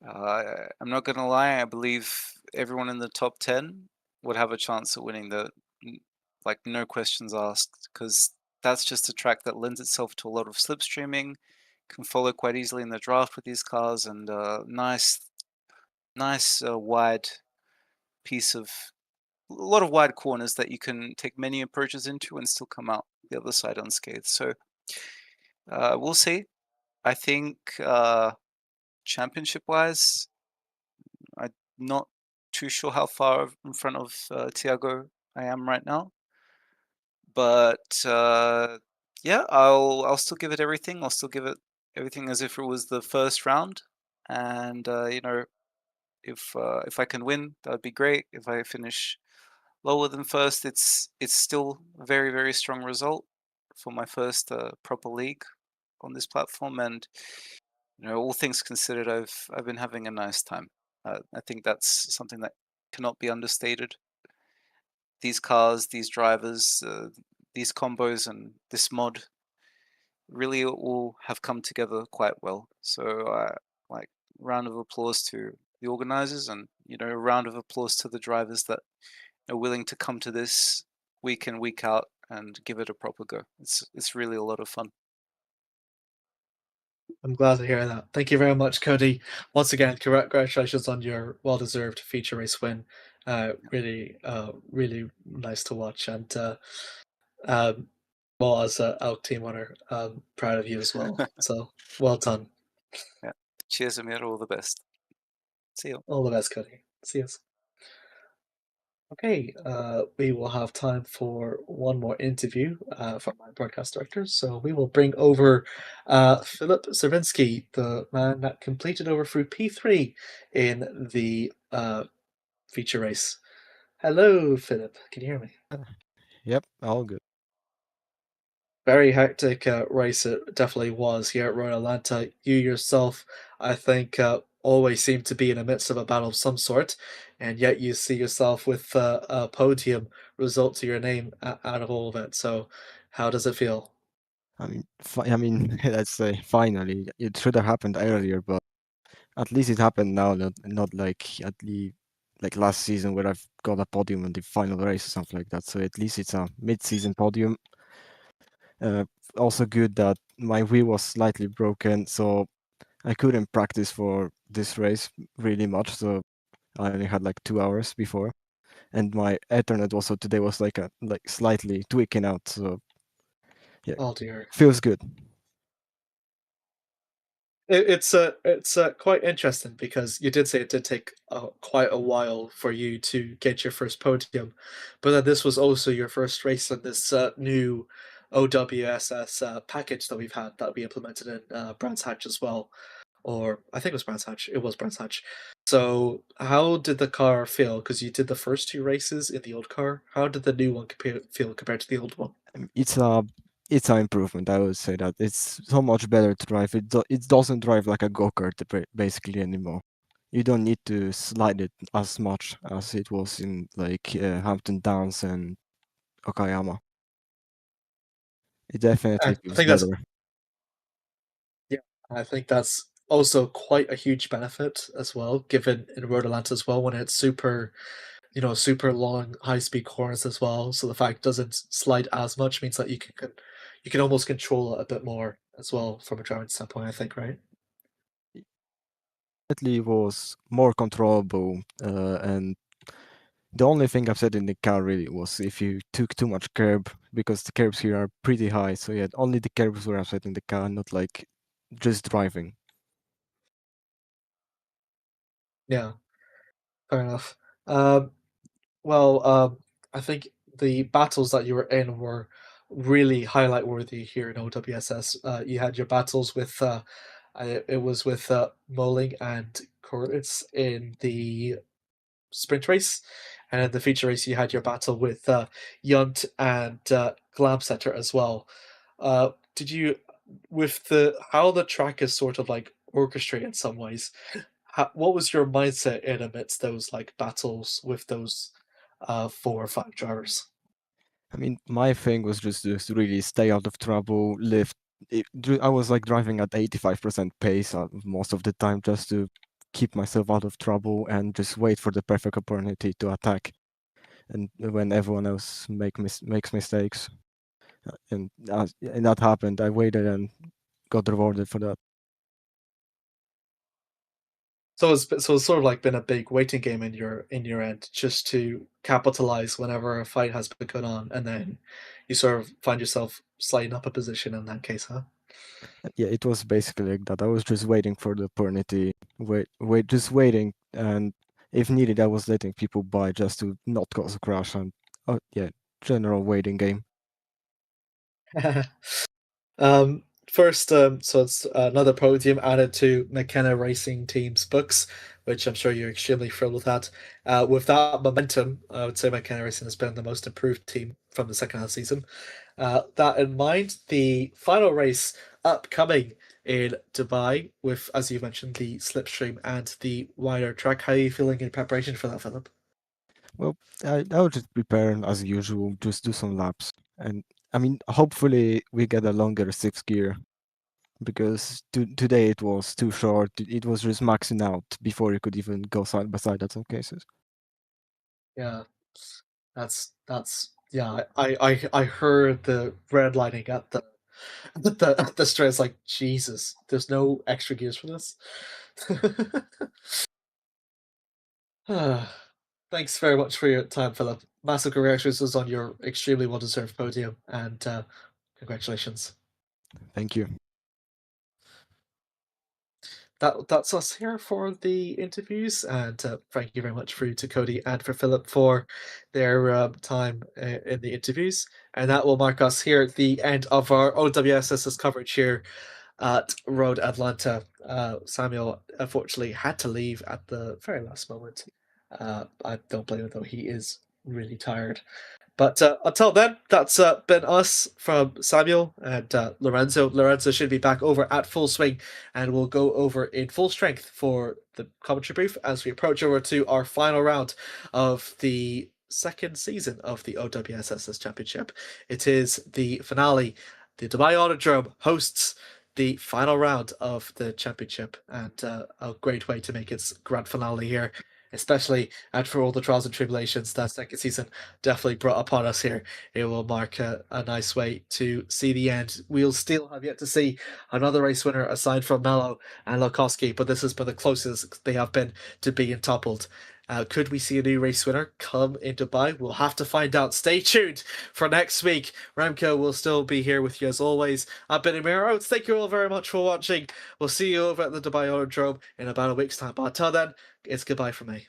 I'm not gonna lie, I believe everyone in the top 10 would have a chance at winning like no questions asked, because that's just a track that lends itself to a lot of slipstreaming, can follow quite easily in the draft with these cars, and nice wide piece of a lot of wide corners that you can take many approaches into and still come out the other side unscathed. So we'll see. I think championship wise, I'm not too sure how far in front of Tiago I am right now, but yeah, I'll still give it everything. I'll still give it everything as if it was the first round, and if I can win, that would be great. If I finish lower than first, it's still a very strong result for my first proper league. on this platform, and all things considered, I've been having a nice time. I think that's something that cannot be understated. These cars, these drivers, these combos, and this mod really all have come together quite well. So, like, round of applause to the organizers, and a round of applause to the drivers that are willing to come to this week in, week out, and give it a proper go. It's really a lot of fun. I'm glad to hear that. Thank you very much, Cody. Once again, congratulations on your well-deserved feature race win. Really nice to watch, and um, well, as a out team owner, proud of you as well. So well done. Yeah. Cheers, Amir. All the best. See you. All the best, Cody. See us. Okay, we will have time for one more interview from my broadcast director. So we will bring over Philip Cervinsky, the man that completed over through P3 in the feature race. Hello, Philip. Can you hear me? Yep, all good. Very hectic race it definitely was here at Royal Atlanta. You yourself, I think, always seem to be in the midst of a battle of some sort, and yet you see yourself with a podium result to your name out of all of it. So, how does it feel? Let's say finally. It should have happened earlier, but at least it happened now, not like like last season where I've got a podium in the final race or something like that. So at least it's a mid-season podium. Also good that my wheel was slightly broken, so I couldn't practice for this race really much. So I only had like 2 hours before, and my Ethernet also today was like slightly tweaking out. So yeah, Oh dear. feels good. It's quite interesting because you did say it did take quite a while for you to get your first podium, but then this was also your first race in this new OWSS package that we've had that we implemented in Brands Hatch as well, or I think it was Brands Hatch. It was Brands Hatch. So how did the car feel? Because you did the first two races in the old car. How did the new one feel compared to the old one? It's a an improvement. I would say that it's so much better to drive. It doesn't drive like a go-kart basically anymore. You don't need to slide it as much as it was in like Hampton Downs and Okayama. It definitely I feels think that's better. Yeah, I think that's also quite a huge benefit as well, given in Road Atlanta as well when it's super long high speed corners as well. So the fact it doesn't slide as much means that you can almost control it a bit more as well from a driving standpoint, I think, right? Definitely was more controllable, and the only thing I've said in the car really was if you took too much curb, because the curbs here are pretty high. So yeah, only the curbs were upset in the car, not like just driving. Yeah, fair enough. Um, well, I think the battles that you were in were really highlight worthy here in OWSS. You had your battles with it was with Moling and Corlitz in the sprint race, and in the feature race you had your battle with Yunt and Glamsetter as well. Did you, with the how the track is sort of like orchestrated in some ways? What was your mindset in amidst those like battles with those 4 or 5 drivers? My thing was just to really stay out of trouble, lift. I was like driving at 85% pace most of the time just to keep myself out of trouble and just wait for the perfect opportunity to attack. And when everyone else makes mistakes, and that happened, I waited and got rewarded for that. So it's sort of like been a big waiting game in your end, just to capitalize whenever a fight has been going on, and then you sort of find yourself sliding up a position in that case, huh? Yeah, it was basically like that. I was just waiting for the opportunity, just waiting, and if needed, I was letting people by just to not cause a crash. And yeah, general waiting game. First, so it's another podium added to McKenna Racing Team's books, which I'm sure you're extremely thrilled with that. With that momentum, I would say McKenna Racing has been the most improved team from the second half season. that in mind, the final race upcoming in Dubai with, as you mentioned, the slipstream and the wider track. How are you feeling in preparation for that, Philip? Well, I'll just prepare as usual, just do some laps. And I mean, hopefully we get a longer sixth gear because today it was too short. It was just maxing out before you could even go side by side at some cases. Yeah, that's yeah. I heard the redlining at the at the stress, like, Jesus, there's no extra gears for this. Thanks very much for your time, Philip. Massive congratulations on your extremely well-deserved podium, and congratulations. Thank you. That's us here for the interviews, and thank you very much to Cody and for Philip for their time in the interviews. And that will mark us here at the end of our OWSS coverage here at Road Atlanta. Samuil unfortunately had to leave at the very last moment. I don't blame him, though. He is really tired. But until then, that's been us from Samuil and Lorenzo. Lorenzo should be back over at full swing, and we'll go over in full strength for the commentary brief as we approach over to our final round of the second season of the OWSS Championship. It is the finale. The Dubai Autodrome hosts the final round of the championship, and a great way to make its grand finale here, especially after all the trials and tribulations that second season definitely brought upon us here. It will mark a nice way to see the end. We'll still have yet to see another race winner aside from Mello and Lokowski, but this has been the closest they have been to being toppled. Could we see a new race winner come in Dubai? We'll have to find out. Stay tuned for next week. Remco will still be here with you as always. I've been Amir Oates. Thank you all very much for watching. We'll see you over at the Dubai Autodrome in about a week's time. But until then, it's goodbye from me.